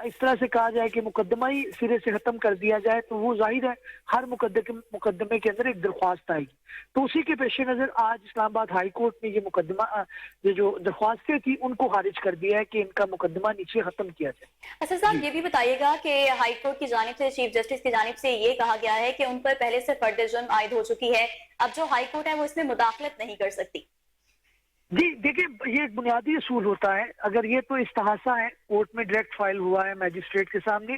इस तरह से कहा जाए कि मुकदमा ही सिरे से खत्म कर दिया जाए तो वो जाहिर है हर मुकदमे के अंदर एक दरख्वास्त आएगी। तो उसी के पेश नज़र आज इस्लामाबाद हाई कोर्ट ने ये मुकदमा, ये जो दरख्वास्तें थी उनको खारिज कर दिया है कि इनका मुकदमा नीचे खत्म किया जाए। अच्छा साहब, ये भी बताइएगा कि हाई कोर्ट की जानिब से, चीफ जस्टिस की जानिब से ये कहा गया है कि उन पर पहले से फर्द जुर्म आयद हो चुकी है, अब जो हाई कोर्ट है वो इसमें मुदाखलत नहीं कर सकती। जी देखिए, ये एक बुनियादी असूल होता है। अगर ये तो इस्तहासा है, कोर्ट में डायरेक्ट फाइल हुआ है मैजिस्ट्रेट के सामने,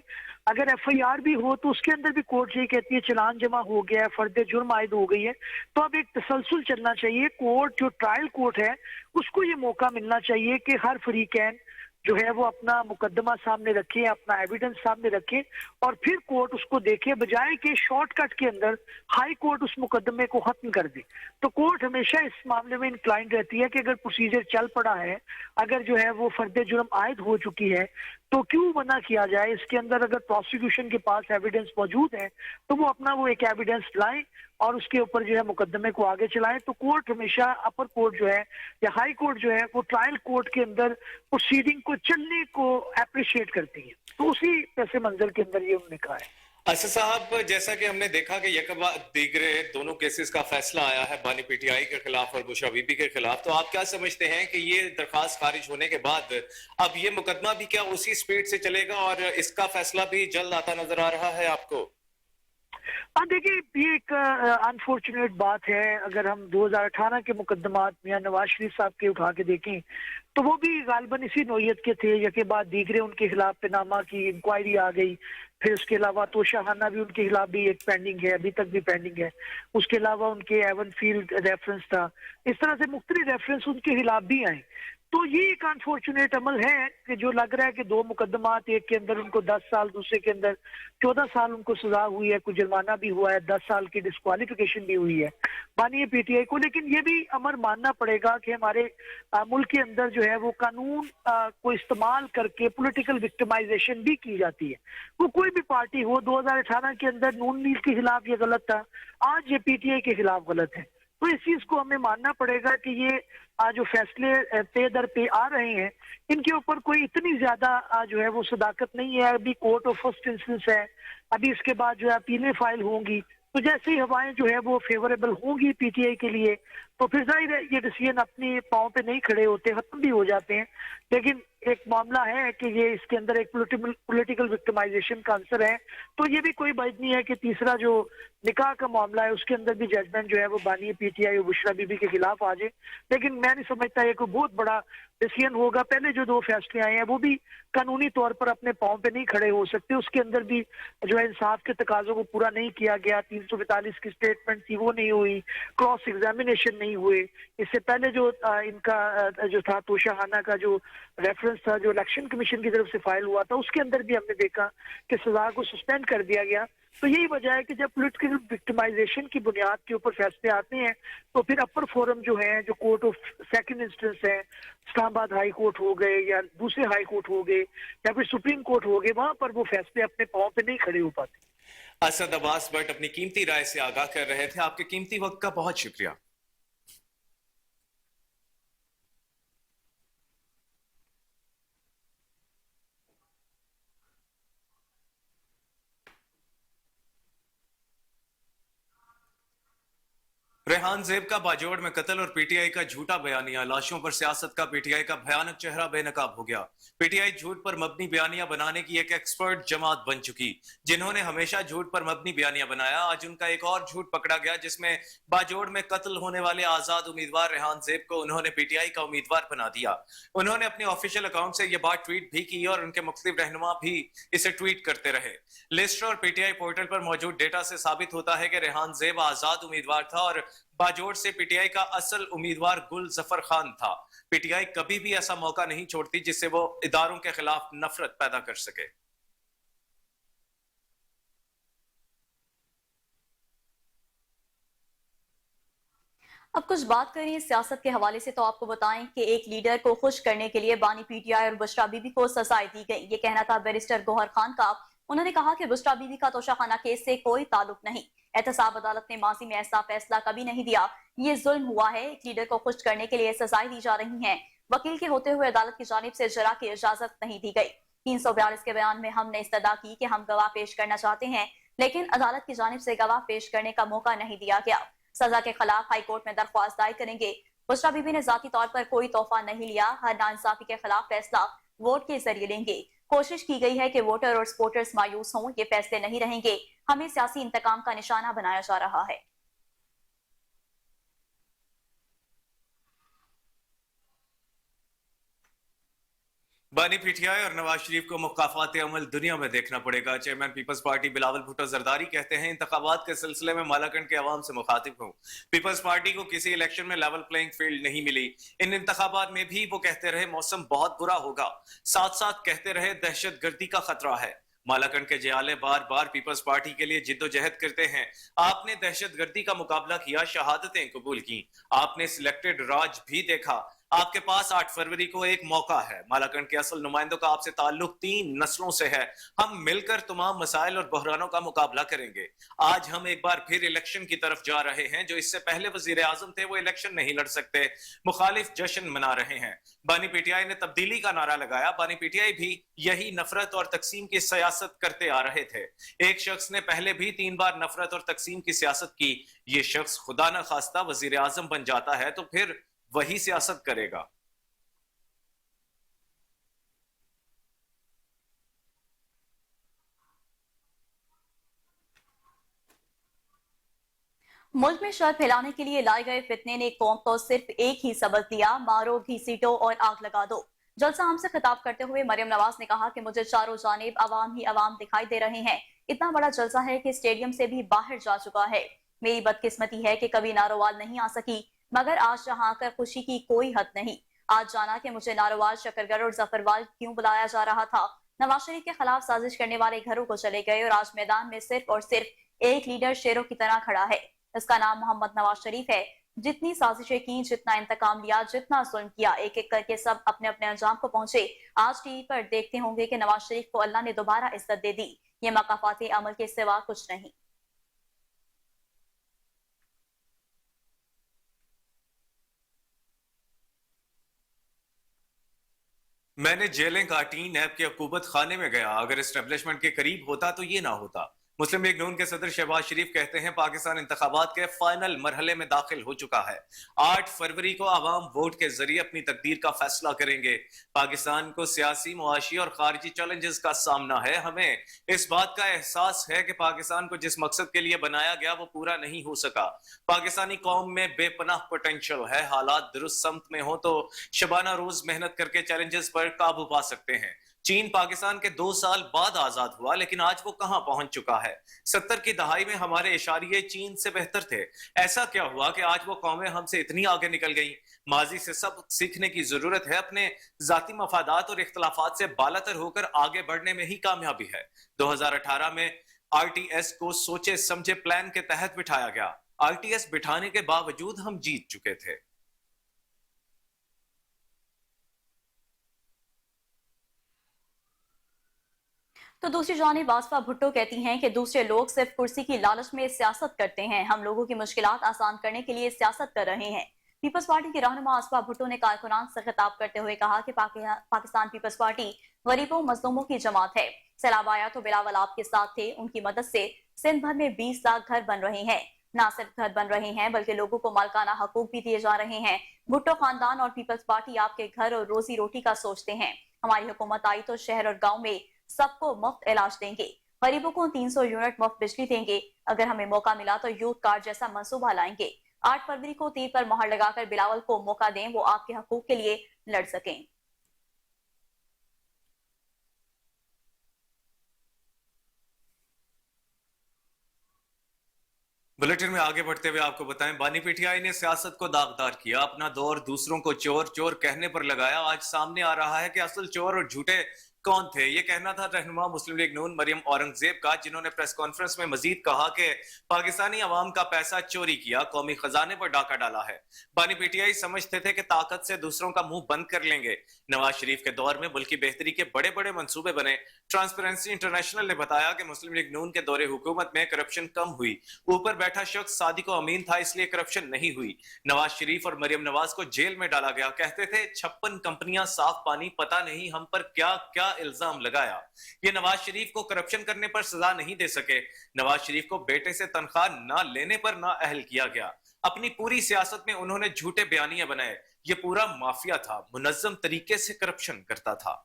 अगर एफआईआर भी हो तो उसके अंदर भी कोर्ट यही कहती है चलान जमा हो गया है, फर्द जुर्म आयद हो गई है, तो अब एक तसलसल चलना चाहिए। कोर्ट जो ट्रायल कोर्ट है उसको ये मौका मिलना चाहिए कि हर फरीकैन जो है वो अपना मुकदमा सामने रखे, अपना एविडेंस सामने रखे और फिर कोर्ट उसको देखे, बजाय कि शॉर्टकट के अंदर हाई कोर्ट उस मुकदमे को खत्म कर दे। तो कोर्ट हमेशा इस मामले में इंक्लाइंड रहती है कि अगर प्रोसीजर चल पड़ा है, अगर जो है वो फर्द जुर्म आयद हो चुकी है तो क्यों मना किया जाए। इसके अंदर अगर प्रोसिक्यूशन के पास एविडेंस मौजूद है तो वो अपना वो एक एविडेंस लाएं और उसके ऊपर जो है मुकदमे को आगे चलाएं। तो कोर्ट हमेशा, अपर कोर्ट जो है या हाई कोर्ट जो है वो ट्रायल कोर्ट के अंदर प्रोसीडिंग को चलने को अप्रिशिएट करती है। तो उसी पैसे मंजर के अंदर ये उन्होंने कहा है। असद साहब, जैसा कि हमने देखा कि यकबा दीगरे दोनों केसेस का फैसला आया है बानी पीटीआई के खिलाफ और बुशरा बीबी के खिलाफ, तो आप क्या समझते हैं कि ये दरखास्त खारिज होने के बाद अब ये मुकदमा भी क्या उसी स्पीड से चलेगा और इसका फैसला भी जल्द आता नजर आ रहा है आपको? हाँ देखिए, ये एक अनफॉर्चुनेट बात है। अगर हम 2018 के मुकदमात मियां नवाज शरीफ साहब के उठा के देखें तो वो भी गालबन इसी नौयत के थे। यके बाद दीगरे उनके खिलाफ पेनामा की इंक्वायरी आ गई, फिर उसके अलावा तोशाखाना भी उनके खिलाफ भी एक पेंडिंग है, अभी तक भी पेंडिंग है। उसके अलावा उनके एवन फील्ड रेफरेंस था, इस तरह से मुख्तलिफ रेफरेंस उनके खिलाफ भी आए। तो ये एक अनफॉर्चुनेट अमल है कि जो लग रहा है कि दो मुकदमात, एक के अंदर उनको 10 साल, दूसरे के अंदर 14 साल उनको सजा हुई है, कुछ जुर्माना भी हुआ है, 10 साल की डिस्क्वालिफिकेशन भी हुई है मानिए पीटीआई को। लेकिन ये भी अमर मानना पड़ेगा कि हमारे मुल्क के अंदर जो है वो कानून को इस्तेमाल करके पॉलिटिकल विक्टिमाइजेशन भी की जाती है। वो कोई भी पार्टी हो, 2018 के अंदर नून लीग के खिलाफ ये गलत था, आज ये पीटीआई के खिलाफ गलत है। तो इस चीज को हमें मानना पड़ेगा कि ये जो फैसले पे दर पे आ रहे हैं इनके ऊपर कोई इतनी ज्यादा जो है वो सदाकत नहीं है। अभी कोर्ट ऑफ फर्स्ट इंस्टेंस है, अभी इसके बाद जो है अपीलें फाइल होंगी, तो जैसे ही हवाएं जो है वो फेवरेबल होंगी पीटीआई के लिए तो फिर जाहिर है ये डिसीजन अपने पाँव पे नहीं खड़े होते, खत्म भी हो जाते हैं। लेकिन एक मामला है कि ये इसके अंदर एक पॉलिटिकल विक्टिमाइजेशन का आंसर है। तो ये भी कोई बात नहीं है कि तीसरा जो निकाह का मामला है उसके अंदर भी जजमेंट जो है वो बानी पीटीआई और बुशरा बीबी के खिलाफ आ जाए। लेकिन मैं नहीं समझता ये कोई बहुत बड़ा डिसीजन होगा। पहले जो 2 फैसले आए हैं वो भी कानूनी तौर पर अपने पाँव पे नहीं खड़े हो सकते, उसके अंदर भी जो है इंसाफ के तकाजों को पूरा नहीं किया गया। 342 की स्टेटमेंट थी वो नहीं हुई, क्रॉस एग्जामिनेशन नहीं हुए। इससे पहले जो इनका जो था तोशाखाना का जो रेफरेंस था जो इलेक्शन कमीशन की तरफ से फाइल हुआ था उसके अंदर भी हमने देखा कि सजा को सस्पेंड कर दिया गया। तो यही वजह है कि जब पॉलिटिकल विक्टिमाइजेशन की बुनियाद के ऊपर फैसले आते हैं तो फिर अपर फोरम जो है, जो कोर्ट ऑफ सेकंड इंस्टेंस है, इस्लामाबाद हाई कोर्ट हो गए या दूसरे हाई कोर्ट हो गए या फिर सुप्रीम कोर्ट हो गए, वहां पर वो फैसले अपने पाँव पे नहीं खड़े हो पाते। असद अब्बास भट्ट अपनी कीमती राय से आगाह कर रहे थे। आपके कीमती वक्त का बहुत शुक्रिया। रेहान ज़ेब का बाजोड़ में कत्ल और पीटीआई का झूठा बयानिया, लाशों पर सियासत का पीटीआई का भयानक चेहरा बेनकाब हो गया। पीटीआई झूठ पर मबनी बयानिया बनाने की एक एक्सपर्ट जमात बन चुकी। जिन्होंने हमेशा झूठ पर मबनी बयानिया बनाया, आज उनका एक और झूठ पकड़ा गया, जिसमें बाजोड़ में कत्ल होने वाले आजाद उम्मीदवार रेहान ज़ेब को उन्होंने पीटीआई का उम्मीदवार बना दिया। उन्होंने अपने ऑफिशियल अकाउंट से यह बात ट्वीट भी की और उनके मुख्तलिफ रहनुमा भी इसे ट्वीट करते रहे। लिस्ट और पीटीआई पोर्टल पर मौजूद डेटा से साबित होता है कि रेहान ज़ेब आजाद उम्मीदवार था और बाजोड़ से पीटीआई का असल उम्मीदवार गुल जफर खान था। पीटीआई कभी भी ऐसा मौका नहीं छोड़ती जिससे वो इदारों के खिलाफ नफरत पैदा कर सके। अब कुछ बात करें सियासत के हवाले से तो आपको बताएं कि एक लीडर को खुश करने के लिए बानी पीटीआई और बुशरा बीबी को सजाएं दी गई। ये कहना था बैरिस्टर गौहर खान का। उन्होंने कहा कि बुशरा बीबी का तोशाखाना केस से कोई ताल्लुक नहीं। एहतसाब अदालत ने माजी में ऐसा फैसला कभी नहीं दिया। ये जुल्म हुआ है। एक लीडर को खुश करने के लिए सजाएं दी जा रही हैं। वकील के होते हुए अदालत की जानिब से जरा की इजाजत नहीं दी गई। 342 के बयान में हमने इस्तदा की कि हम गवाह पेश करना चाहते हैं, लेकिन अदालत की जानिब से गवाह पेश करने का मौका नहीं दिया गया। सजा के खिलाफ हाई कोर्ट में दरख्वास्त दायर करेंगे। बुशरा बीबी ने जाती तौर पर कोई तोहफा नहीं लिया। हर नाइंसाफी के खिलाफ फैसला वोट के जरिए लेंगे। कोशिश की गई है कि वोटर और सपोर्टर्स मायूस हों। ये फैसले नहीं रहेंगे। हमें सियासी इंतकाम का निशाना बनाया जा रहा है। बानी पीटीआई और नवाज शरीफ को मुखाफात अमल दुनिया में देखना पड़ेगा। चेयरमैन पीपल्स पार्टी बिलावल भुट्टो जरदारी कहते हैं, इंतखाबात के सिलसिले में मालाकंड के अवाम से मुखातिब हूँ। पीपल्स पार्टी को किसी इलेक्शन में लेवल प्लेइंग फील्ड नहीं मिली। इन इंतखाबात में भी वो कहते रहे मौसम बहुत बुरा होगा, साथ साथ कहते रहे दहशत गर्दी का खतरा है। मालाकंड के जियाले बार बार पीपल्स पार्टी के लिए जिद्दोजहद करते हैं। आपने दहशत गर्दी का मुकाबला किया, शहादतें कबूल की, आपने सिलेक्टेड राज भी देखा। आपके पास 8 फरवरी को एक मौका है। मालाकंड के असल नुमाइंदों का आपसे ताल्लुक 3 नस्लों से है। हम मिलकर तमाम मसाइल और बहरानों का मुकाबला करेंगे। आज हम एक बार फिर इलेक्शन की तरफ जा रहे हैं। जो इससे पहले वजीर आजम थे वो इलेक्शन नहीं लड़ सकते। मुखालिफ जश्न मना रहे हैं। बानी पीटीआई ने तब्दीली का नारा लगाया। बानी पीटीआई भी यही नफरत और तकसीम की सियासत करते आ रहे थे। एक शख्स ने पहले भी 3 बार नफरत और तकसीम की सियासत की। ये शख्स खुदा न खास्ता वजीर आजम बन जाता है तो फिर वही सियासत करेगा। मुल्क में शर फैलाने के लिए लाए गए फितने ने कौम को सिर्फ एक ही सबक दिया, मारो घसीटो और आग लगा दो। जलसा हम से खिताब करते हुए मरियम नवाज ने कहा कि मुझे चारों जानिब अवाम ही अवाम दिखाई दे रहे हैं। इतना बड़ा जलसा है कि स्टेडियम से भी बाहर जा चुका है। मेरी बदकिस्मती है कि कभी नारोवाल नहीं आ सकी, मगर आज जहां आकर खुशी की कोई हद नहीं। आज जाना कि मुझे नारोवाल, शकरगढ़ और जफरवाल क्यों बुलाया जा रहा था। नवाज शरीफ के खिलाफ साजिश करने वाले घरों को चले गए और आज मैदान में सिर्फ और सिर्फ एक लीडर शेरों की तरह खड़ा है। इसका नाम मोहम्मद नवाज शरीफ है। जितनी साजिशें की, जितना इंतकाम लिया, जितना जुल्म किया, एक एक करके सब अपने अपने अंजाम को पहुंचे। आज टीवी पर देखते होंगे कि नवाज शरीफ को अल्लाह ने दोबारा इज्जत दे दी। ये मकाफात अमल के सिवा कुछ नहीं। मैंने जेलें काटी, नैब के अकूबत खाने में गया। अगर एस्टेब्लिशमेंट के करीब होता तो ये ना होता। मुस्लिम लीग नून के सदर शहबाज शरीफ कहते हैं, पाकिस्तान इंतखाबात के फाइनल मरहले में दाखिल हो चुका है। 8 फरवरी को आवाम वोट के जरिए अपनी तकदीर का फैसला करेंगे। पाकिस्तान को सियासी, मुआशी और खारजी चैलेंजेस का सामना है। हमें इस बात का एहसास है कि पाकिस्तान को जिस मकसद के लिए बनाया गया वो पूरा नहीं हो सका। पाकिस्तानी कौम में बेपनाह पोटेंशियल है। हालात दुरुस्त समत में हो तो शबाना रोज मेहनत करके चैलेंजेस पर काबू पा सकते हैं। चीन पाकिस्तान के 2 साल बाद आजाद हुआ, लेकिन आज वो कहां पहुंच चुका है। 70 की दहाई में हमारे इशारे चीन से बेहतर थे। ऐसा क्या हुआ कि आज वो कौमें हमसे इतनी आगे निकल गईं। माजी से सब सीखने की जरूरत है। अपने जाती मफादात और इख्तलाफात से बालातर होकर आगे बढ़ने में ही कामयाबी है। 2018 में आरटीएस को सोचे समझे प्लान के तहत बिठाया गया। आरटीएस बिठाने के बावजूद हम जीत चुके थे। तो दूसरी जानिब आसफा भुट्टो कहती हैं कि दूसरे लोग सिर्फ कुर्सी की लालच में सियासत करते हैं। हम लोगों की मुश्किलात आसान करने के लिए सियासत कर रहे हैं। पीपल्स पार्टी की रहनुमा आसफा भुट्टो ने कारकुनान से खिताब करते हुए कहा कि पाकिस्तान पीपल्स पार्टी गरीबों मजलूमों की जमात है। सैलाब आया तो बिलावल आपके साथ थे। उनकी मदद से सिंध भर में 20 लाख घर बन रहे हैं। न सिर्फ घर बन रहे हैं बल्कि लोगों को मालिकाना हकूक भी दिए जा रहे हैं। भुट्टो खानदान और पीपल्स पार्टी आपके घर और रोजी रोटी का सोचते हैं। हमारी हुकूमत आई तो शहर और गांव में सबको मुफ्त इलाज देंगे, गरीबों को 300 यूनिट मुफ्त बिजली देंगे। अगर हमें मौका मिला तो यूथ कार्ड जैसा मंसूबा लाएंगे। 8 फरवरी को तीर पर मोहर लगाकर बिलावल को मौका दें, वो आपके हकूक के लिए लड़ सकें। बुलेटिन में आगे बढ़ते हुए आपको बताएं, बानी पीटीआई ने सियासत को दागदार किया, अपना दौर दूसरों को चोर चोर कहने पर लगाया। आज सामने आ रहा है कि असल चोर और झूठे कौन थे। ये कहना था रहनुमा मुस्लिम लीग नून मरियम औरंगजेब का, जिन्होंने प्रेस कॉन्फ्रेंस में मजीद कहा कि पाकिस्तानी अवाम का पैसा चोरी किया, कौमी खजाने पर डाका डाला है। बानी पीटीआई समझते थे कि ताकत से दूसरों का मुंह बंद कर लेंगे। नवाज शरीफ के दौर में मुल्क की बेहतरी के बड़े बड़े मंसूबे बने। ट्रांसपेरेंसी इंटरनेशनल ने बताया कि मुस्लिम लीग नून के दौरे हुकूमत में करप्शन कम हुई। ऊपर बैठा शख्स सादिको अमीन था, इसलिए करप्शन नहीं हुई। नवाज शरीफ और मरियम नवाज को जेल में डाला गया। कहते थे 56 कंपनियां, साफ पानी, पता नहीं हम पर क्या क्या इल्जाम लगाया। ये नवाज शरीफ को करप्शन करने पर सजा नहीं दे सके। नवाज शरीफ को बेटे से तनख्वाह ना लेने पर ना अहल किया गया। अपनी पूरी सियासत में उन्होंने झूठे बयानियां बनाए। ये पूरा माफिया था, मुनज्जम तरीके से करप्शन करता था।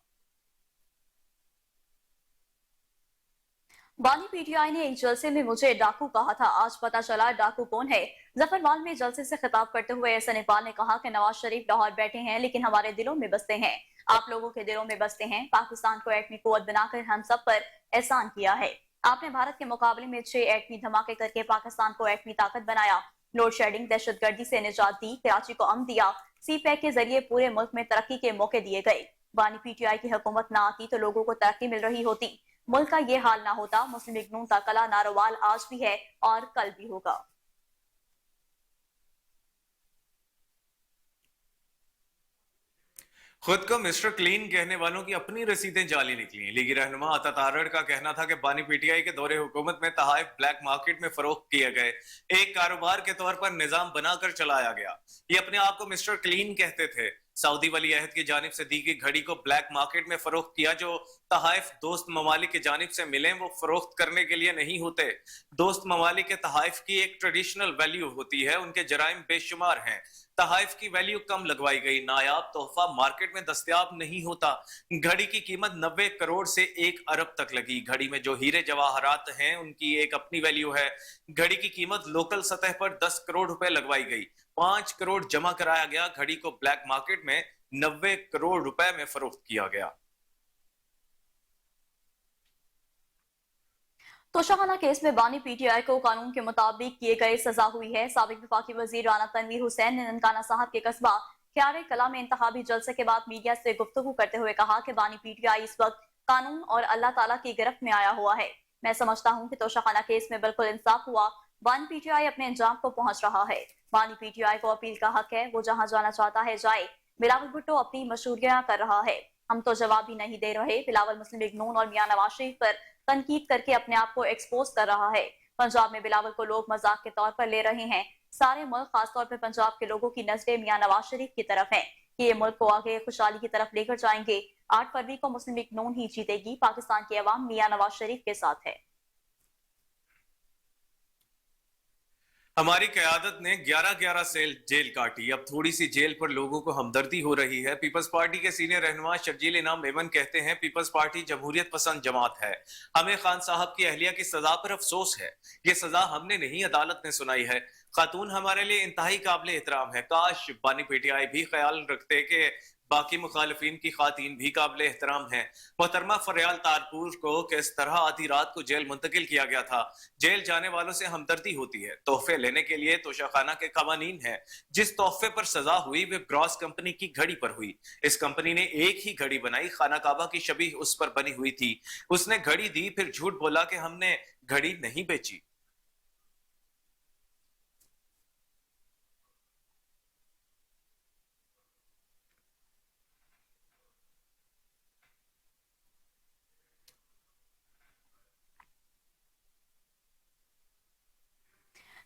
बानी पीटीआई ने एक जलसे में मुझे डाकू कहा था, आज पता चला डाकू कौन है। जफरवाल में जलसे से खिताब करते हुए एहसन इकबाल ने कहा कि नवाज शरीफ लाहौर बैठे हैं लेकिन हमारे दिलों में बसते हैं। आप लोगों के दिलों में बसते हैं। पाकिस्तान को एटमी कुव्वत बनाकर हम सब पर एहसान किया है। आपने भारत के मुकाबले में 6 एटमी धमाके करके पाकिस्तान को एटमी ताकत बनाया। लोड शेडिंग, दहशतगर्दी से निजात दी, कराची को अमन दिया। सी पैक के जरिए पूरे मुल्क में तरक्की के मौके दिए गए। बानी पीटीआई की हुकूमत ना आती तो लोगों को तरक्की मिल रही होती, मुल्क का ये हाल ना होता। मुस्लिम लीग नून का कला नारोवाल आज भी है और कल भी होगा। खुद को मिस्टर क्लीन कहने वालों की अपनी रसीदें जाली निकली। लीगी रहनुमा अता तारड़ का कहना था कि बानी पीटीआई के दौरे हुकूमत में तहाइफ ब्लैक मार्केट में फरोख्त किए गए, एक कारोबार के तौर पर निजाम बनाकर चलाया गया। ये अपने आप को मिस्टर क्लीन कहते थे। सऊदी वली अहद की जानिब से दी गई घड़ी को ब्लैक मार्केट में फरोख्त किया। जो तहाइफ दोस्त ममालिक की जानिब से मिले वो फरोख्त करने के लिए नहीं होते। दोस्त ममालिक के तहाइफ की एक ट्रेडिशनल वैल्यू होती है, उनके जराइम बेशुमार हैं। तहाइफ की वैल्यू कम लगवाई गई। नायाब तोहफा मार्केट में दस्तयाब नहीं होता। घड़ी की कीमत 90 करोड़ से 1 अरब तक लगी। घड़ी में जो हीरे जवाहरात हैं उनकी एक अपनी वैल्यू है। घड़ी की कीमत लोकल सतह पर 10 करोड़ रुपए लगवाई गई। 5 करोड़ जमा कराया गया। घड़ी को ब्लैक मार्केट में 90 करोड़ रुपए में फरोख्त किया गया। तोशाखाना केस में बानी पीटीआई को कानून के मुताबिक किए गए सजा हुई है। साबिक वफाकी वजीर राना तनवीर हुसैन ने ननकाना साहब के कस्बा ख्यारे कला में इंतखाबी जलसे के बाद मीडिया से गुफ्तगू करते हुए कहा कि बानी पीटीआई इस वक्त कानून और अल्लाह ताला की गिरफ्त में आया हुआ है। मैं समझता हूँ कि तोशाखाना केस में बिल्कुल इंसाफ हुआ। बानी पीटीआई अपने अंजाम को पहुंच रहा है। बानी पीटीआई को अपील का हक है, वो जहां जाना चाहता है जाए। बिलावल भुट्टो अपनी मशहूरियां कर रहा है, हम तो जवाब ही नहीं दे रहे। बिलावल मुस्लिम लीग नून और मियां नवाज शरीफ पर तनकीद करके अपने आप को एक्सपोज कर रहा है। पंजाब में बिलावल को लोग मजाक के तौर पर ले रहे हैं। सारे मुल्क, खासतौर पर पंजाब के लोगों की नजरें मियां नवाज शरीफ की तरफ हैं कि ये मुल्क को आगे खुशहाली की तरफ लेकर जाएंगे। 8 फरवरी को मुस्लिम लीग नून ही जीतेगी। पाकिस्तान की अवाम मियां नवाज शरीफ के साथ है। हमारी क़यादत ने 11-11 सेल जेल काटी। अब थोड़ी सी जेल पर लोगों को हमदर्दी हो रही है। पीपल्स पार्टी के सीनियर रहनुमा शर्जील इनाम मेमन कहते हैं, पीपल्स पार्टी जमहूरियत पसंद जमात है। हमें खान साहब की अहलिया की सजा पर अफसोस है। ये सजा हमने नहीं, अदालत ने सुनाई है। खातून हमारे लिए इंतहाई काबिल एहतराम है। काश बानी पीटीआई भी ख्याल रखते कि बाकी मुखालिफिन की खातीन भी काबिल एहतराम है। मोहतरमा फरियाल तारपुर को किस तरह आधी रात को जेल मुंतकिल किया गया था। जेल जाने वालों से हमदर्दी होती है। तोहफे लेने के लिए तोशाखाना के कवानीन है। जिस तोहफे पर सजा हुई वे ग्रॉस कंपनी की घड़ी पर हुई। इस कंपनी ने एक ही घड़ी बनाई, खाना काबा की शबीह उस पर बनी हुई थी। उसने घड़ी दी, फिर झूठ बोला कि हमने घड़ी नहीं बेची।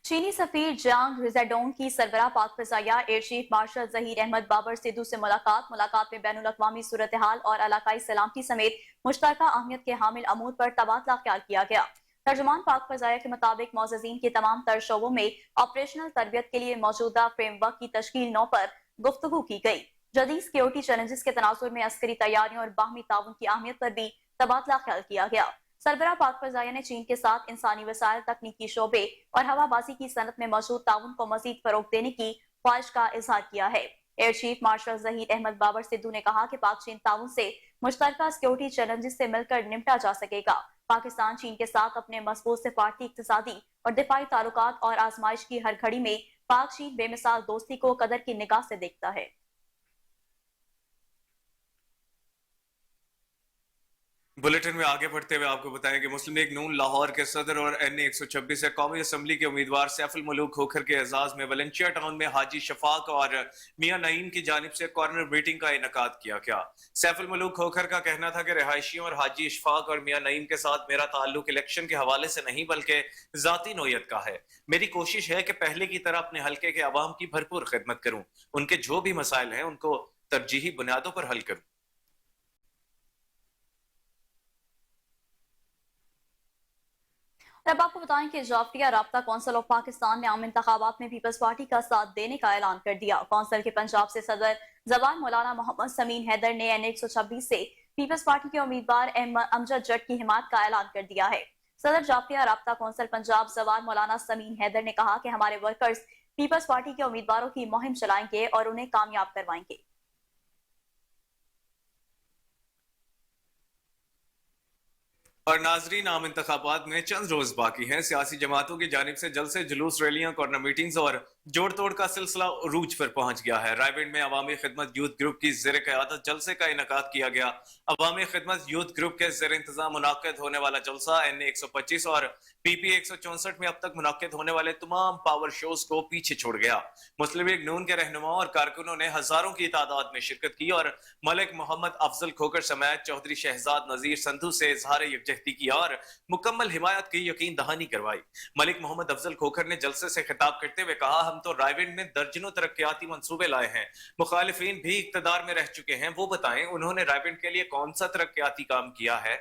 चीनी सफीर जांग रिजेडोंग की सरबराह पाक फजाया air chief marshal Zaheer Ahmed Babar Sidhu से मुलाकात में बैनुल अक़वामी सूरत हाल और इलाकाई सलामती समेत मुश्तरका अहमियत के हामिल अमूर पर तबादला ख्याल किया गया। तर्जुमान पाक फजाया के मुताबिक मोअज़्ज़िज़ीन के तमाम तर शोबों में ऑपरेशनल तरबियत के लिए मौजूदा फ्रेमवर्क की तश्कील नौ पर गुफ्तगू की गई। जदीद सिक्योरिटी चैलेंजेस के तनाजुर में अस्करी तैयारियों और बाहमी ताउन की अहमियत पर भी तबादला ख्याल किया गया। सरबराह पाक फजाया ने चीन के साथ इंसानी वसाइल, तकनीकी शोबे और हवाबाजी की सनत में मौजूद ताउन को मजीद फरोग देने की ख्वाहिश का इजहार किया है। Air chief marshal Zaheer Ahmed Babar Sidhu ने कहा कि पाक चीन ताउन से मुश्तरका सिक्योरिटी चैलेंजेस से मिलकर निपटा जा सकेगा। पाकिस्तान चीन के साथ अपने मजबूत सिफारती, इक्तिसादी और दिफाई ताल्लुकात और आजमाइश की हर घड़ी में पाक चीन बेमिसाल दोस्ती को कदर की निगाह से देखता है। बुलेटिन में आगे बढ़ते हुए आपको बताएं कि मुस्लिम लीग नून लाहौर के सदर और NA 126 से कौमी असम्बली के उम्मीदवार सैफुल मलूक खोखर के एजाज में वलेंटिया टाउन में हाजी शफाक और मियां नईम की जानिब से कॉर्नर मीटिंग का इनेकाद किया गया। सैफुल मलूक खोखर का कहना था कि रिहायशियों और हाजी इशफाक और मियां नईम के साथ मेरा ताल्लुक इलेक्शन के हवाले से नहीं बल्कि जाती नोयत का है। मेरी कोशिश है कि पहले की तरह अपने हल्के के अवाम की भरपूर खिदमत करूं, उनके जो भी मसाइल हैं उनको तरजीही बुनियादों पर हल करूं। अब आपको बताएं कि जाफरिया राब्ता कौंसिल ऑफ पाकिस्तान ने आम इंतखाबात में पीपल्स पार्टी का साथ देने का ऐलान कर दिया। कौंसिल के पंजाब से सदर जबान मौलाना मोहम्मद समीन हैदर ने NA 126 से पीपल्स पार्टी के उम्मीदवार अमजद जट की हिमायत का ऐलान कर दिया है। सदर जाफरिया राब्ता कौंसिल पंजाब जबान मौलाना समीन हैदर ने कहा कि हमारे वर्कर्स पीपल्स पार्टी के उम्मीदवारों की मुहिम चलाएंगे और उन्हें कामयाब करवाएंगे। और नाजरीन, आम इंतखाबात में चंद रोज बाकी हैं। सियासी जमातों की जानिब से जल्द से जुलूस, रैलियां, कॉर्नर मीटिंग्स और जोड़ तोड़ का सिलसिला उरूज पर पहुंच गया है। रायविंड में अवामी खिदमत यूथ ग्रुप की ज़ेर क़यादत जलसे का इनेकाद किया गया। अवामी खिदमत यूथ ग्रुप के ज़ेर इंतजाम मुनाकिद होने वाला जलसा NA 125 और PP 164 में अब तक मुनाकिद होने वाले तमाम पावर शोज को पीछे छोड़ गया। मुस्लिम लीग नून के रहनुमाओं और कारकुनों ने हजारों की तादाद में शिरकत की और मलिक मोहम्मद अफजल खोखर समेत चौधरी शहजाद नजीर संधू से इजहार यकजहती किया और मुकम्मल हिमायत की यकीन दहानी करवाई। मलिक मोहम्मद अफजल खोखर ने जलसे से खिताब करते हुए कहा, हम तो रायविंड में दर्जनों तरक्याती मंसूबे लाए हैं, मुखालिफिन भी इक्तदार में रह चुके हैं, वो बताएं उन्होंने रायविंड के लिए कौन सा तरक्याती काम किया है।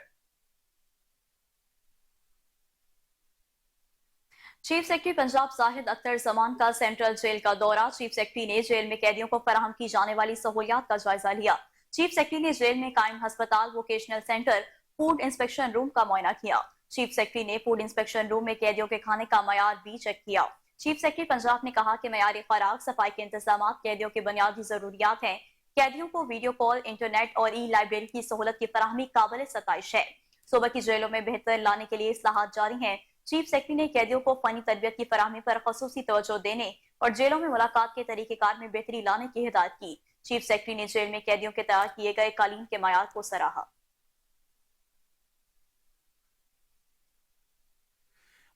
चीफ सेक्रेटरी पंजाब जाहिद अख्तर जमान का सेंट्रल जेल का दौरा। चीफ सेक्रेटरी ने जेल में कैदियों को फराहम की जाने वाली सहूलियात का जायजा लिया। चीफ सेक्रेटरी ने जेल में कायम हस्पताल, vocational centre, food inspection room का मुआयना किया। चीफ सेक्रेटरी ने फूड इंस्पेक्शन रूम में कैदियों के खाने का मयार भी चेक किया। चीफ सेक्रेटरी पंजाब ने कहा कि मयारी खुराक, सफाई के इंतजाम कैदियों की बुनियादी जरूरियात हैं। कैदियों को वीडियो कॉल, इंटरनेट और ई-लाइब्रेरी की सहूलत की फराहमी काबिल सताइश है। सूबे की जेलों में बेहतर लाने के लिए इस्लाहात जारी हैं। चीफ सेक्रेटरी ने कैदियों को फनी तरबियत की फराहमी पर खसूसी तवज्जो देने और जेलों में मुलाकात के तरीकेकार में बेहतरी लाने की हिदायत की। चीफ सेक्रेटरी ने जेल में कैदियों के तैयार किए गए कालीन के मयार को सराहा।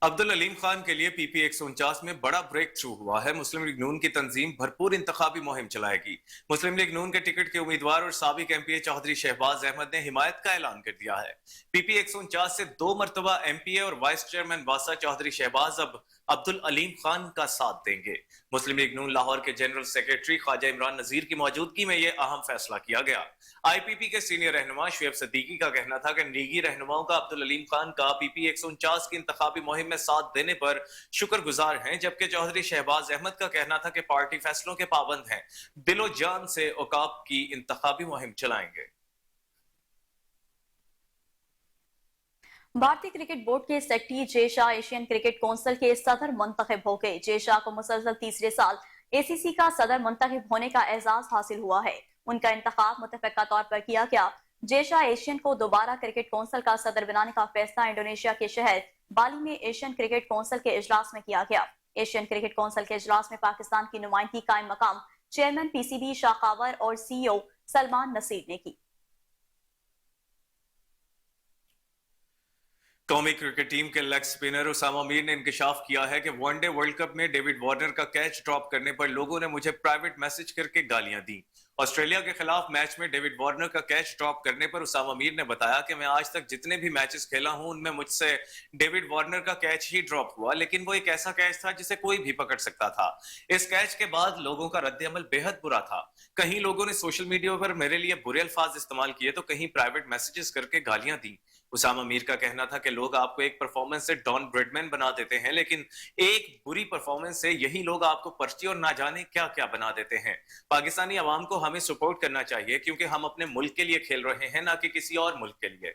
अब्दुल अलीम खान के लिए PP 149 में बड़ा ब्रेक थ्रू हुआ है। मुस्लिम लीग नून की तंजीम भरपूर इंतखाबी मुहिम चलाएगी। मुस्लिम लीग नून के टिकट के उम्मीदवार और साबिक MPA चौधरी शहबाज अहमद ने हिमायत का ऐलान कर दिया है। PP 149 से 2 मरतबा MPA और वाइस चेयरमैन वासा चौधरी शहबाज अब अब्दुल अलीम खान का साथ देंगे। मुस्लिम लीग नून लाहौर के जनरल सेक्रेटरी ख्वाजा इमरान नजीर की मौजूदगी में यह अहम फैसला किया गया। IPP के सीनियर रहनुमा शुएब सदीकी का कहना था कि लीगी रहनुमाओं का अब्दुल अलीम खान का PP 149 की इंतखाबी मुहिम में साथ देने पर शुक्रगुजार हैं, जबकि चौधरी शहबाज अहमद का कहना था कि पार्टी फैसलों के पाबंद हैं, दिलो जान से औकाब की इंतखाबी मुहिम चलाएंगे। भारतीय क्रिकेट बोर्ड के सेक्रेटरी जे शाह एशियन क्रिकेट काउंसिल के सदर मुंतखब हो गए। जे शाह को मुसलसल तीसरे साल ACC का सदर मुंतखब होने का एजाज हासिल हुआ है। उनका इंतखाब मुतफ़िका तौर पर किया गया। जे शाह एशियन को दोबारा क्रिकेट काउंसिल का सदर बनाने का फैसला इंडोनेशिया के शहर बाली में एशियन क्रिकेट काउंसिल के इजलास में किया गया। एशियन क्रिकेट काउंसिल के इजलास में पाकिस्तान की नुमाइंदगी कायम मकाम चेयरमैन PCB शाखावर और CEO सलमान नसीर ने की। कौमी क्रिकेट टीम के लेग स्पिनर उसामा मीर ने इंकशाफ किया है कि वनडे वर्ल्ड कप में डेविड वार्नर का कैच ड्रॉप करने पर लोगों ने मुझे प्राइवेट मैसेज करके गालियां दी। ऑस्ट्रेलिया के खिलाफ मैच में डेविड वार्नर का कैच ड्रॉप करने पर उसामा मीर ने बताया कि मैं आज तक जितने भी मैचेस खेला हूं उनमें मुझसे डेविड वार्नर का कैच ही ड्रॉप हुआ, लेकिन वो एक ऐसा कैच था जिसे कोई भी पकड़ सकता था। इस कैच के बाद लोगों का रद्द-ए-अमल बेहद बुरा था। कहीं लोगों ने सोशल मीडिया पर मेरे लिए बुरे अल्फाज इस्तेमाल किए तो कहीं प्राइवेट मैसेजेस करके गालियां दी। उसामा मीर का कहना था कि लोग आपको एक परफॉर्मेंस से डॉन ब्रेडमैन बना देते हैं, लेकिन एक बुरी परफॉर्मेंस से यही लोग आपको पर्ची और ना जाने क्या क्या बना देते हैं। पाकिस्तानी अवाम को हमें सपोर्ट करना चाहिए क्योंकि हम अपने मुल्क के लिए खेल रहे हैं, ना कि किसी और मुल्क के लिए।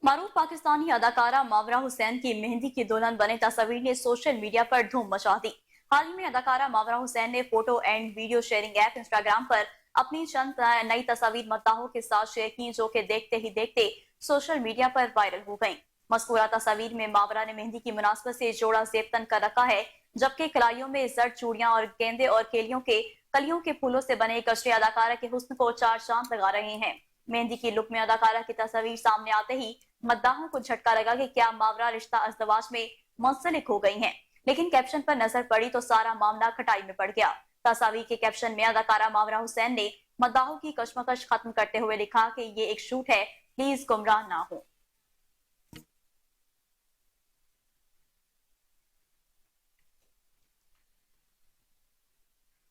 मारूफ पाकिस्तानी अदाकारा मावरा हुसैन की मेहंदी की दुल्हन बने तस्वीर ने सोशल मीडिया पर धूम मचा दी। हाल ही में अदाकारा मावरा हुसैन ने photo and video sharing app Instagram पर अपनी चंद नई तस्वीर मद्दाहों के साथ शेयर की, जो कि देखते ही देखते सोशल मीडिया पर वायरल हो गईं। मज़कूरा तस्वीर में मावरा ने मेहंदी की मुनासबत से जोड़ा जेब तन कर रखा है, जबकि कलाइयों में जर्द चूड़ियां और गेंदे और कलियों के फूलों से बने गजरे अदाकारा के हुस्न को चार चांद लगा रहे हैं। मेहंदी की लुक में अदाकारा की तस्वीर सामने आते ही मद्दाहों को झटका लगा कि क्या मावरा रिश्ता अज़दवाज में मुंसलिक हो गई हैं। लेकिन कैप्शन पर नजर पड़ी तो सारा मामला खटाई में पड़ गया। तस्वीर के कैप्शन में अदाकारा मावरा हुसैन ने मद्दाहों की कशमकश खत्म करते हुए लिखा कि ये एक शूट है, प्लीज गुमराह ना हो।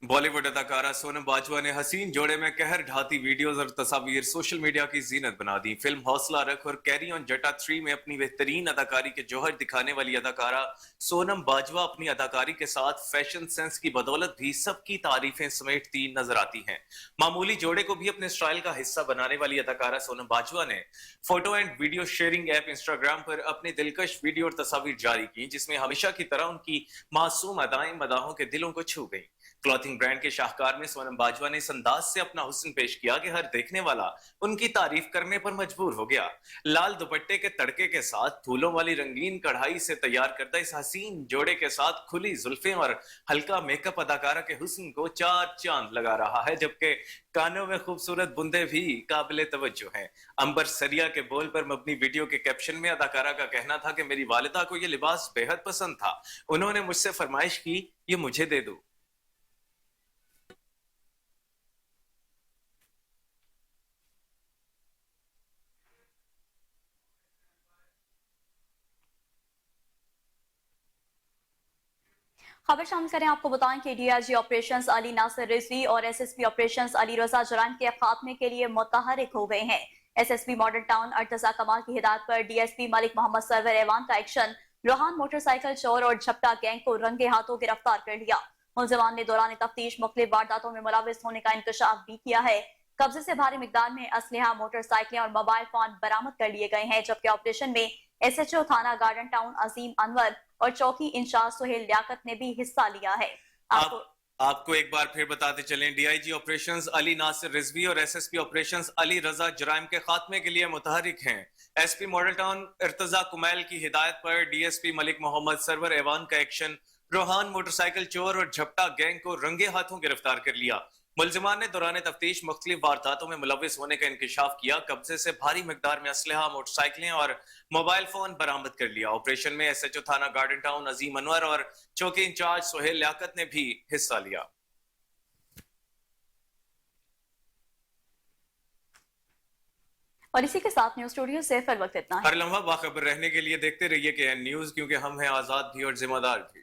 बॉलीवुड अदाकारा सोनम बाजवा ने हसीन जोड़े में कहर ढाती वीडियोस और तस्वीर सोशल मीडिया की जीनत बना दी। फिल्म हौसला रख और कैरी ऑन जटा 3 में अपनी बेहतरीन अदाकारी के जौहर दिखाने वाली अदाकारा सोनम बाजवा अपनी अदाकारी के साथ फैशन सेंस की बदौलत भी सबकी तारीफें समेटती नजर आती हैं। मामूली जोड़े को भी अपने स्टाइल का हिस्सा बनाने वाली अदाकारा सोनम बाजवा ने photo and video sharing app Instagram पर अपनी दिलकश वीडियो और तस्वीर जारी की, जिसमें हमेशा की तरह उनकी मासूम अदाएं मदाहों के दिलों को छू गई। क्लॉथिंग ब्रांड के शाहकार में सोनम बाजवा ने इस अंदाज से अपना हुस्न पेश किया कि हर देखने वाला उनकी तारीफ करने पर मजबूर हो गया। लाल दुपट्टे के तड़के के साथ फूलों वाली रंगीन कढ़ाई से तैयार करदा इस हसीन जोड़े के साथ खुली जुल्फें और हल्का मेकअप अदाकारा के हुस्न को चार चांद लगा रहा है, जबकि कानों में खूबसूरत बुंदे भी काबिले तवज्जो हैं। अंबर सरिया के बोल पर मबनी वीडियो के कैप्शन में अदाकारा का कहना था कि मेरी वालिदा को यह लिबास बेहद पसंद था, उन्होंने मुझसे फरमाइश की ये मुझे दे दो। खबर शामिल करें, आपको बताएं कि डीआईजी ऑपरेशंस अली नासिर रिजवी और एसएसपी ऑपरेशंस अली रजा जराइम के खात्मे के लिए मुतहरिक हो गए हैं। एसएसपी मॉडल टाउन अर्तजा कमाल की हिदायत पर डीएसपी मलिक मोहम्मद सरवर एवान का एक्शन रोहान मोटरसाइकिल चोर और झपटा गैंग को रंगे हाथों गिरफ्तार कर लिया। मुलजिमान ने दौरान तफ्तीश मुख्तलिफ वारदातों में मुलविस होने का इंकशाफ भी किया है। कब्जे से भारी मिकदार में असलहा, मोटरसाइकिलें और मोबाइल फोन बरामद कर लिए गए हैं, जबकि ऑपरेशन में एसएचओ थाना गार्डन टाउन अजीम अनवर और चौकी इंचार्ज सुहेल लियाकत ने भी हिस्सा लिया है। आपको एक बार फिर बताते चलें, डीआईजी ऑपरेशंस अली नासिर रिजवी और एसएसपी ऑपरेशंस अली रजा जराइम के खात्मे के लिए मुतहरिक हैं। SP model town Irtaza Kumail की हिदायत पर डीएसपी मलिक मोहम्मद सरवर एवान का एक्शन रोहान मोटरसाइकिल चोर और झपटा गैंग को रंगे हाथों गिरफ्तार कर लिया। मुलजिमान ने दौरान तफ्तीश मुख्तलिफ वारदातों में मुलविस होने का इंकशाफ किया। कब्जे से भारी मिकदार में असलहा, मोटरसाइकिलें और मोबाइल फोन बरामद कर लिया। ऑपरेशन में एसएचओ थाना गार्डन टाउन अजीम अनवर और चौकी इंचार्ज सुहेल लियाकत ने भी हिस्सा लिया। और इसी के साथ न्यूज स्टूडियो से फिर वक्त इतना है। हर लम्हा बाखबर रहने के लिए देखते रहिए KN न्यूज, क्योंकि हम हैं आजाद भी और जिम्मेदार भी।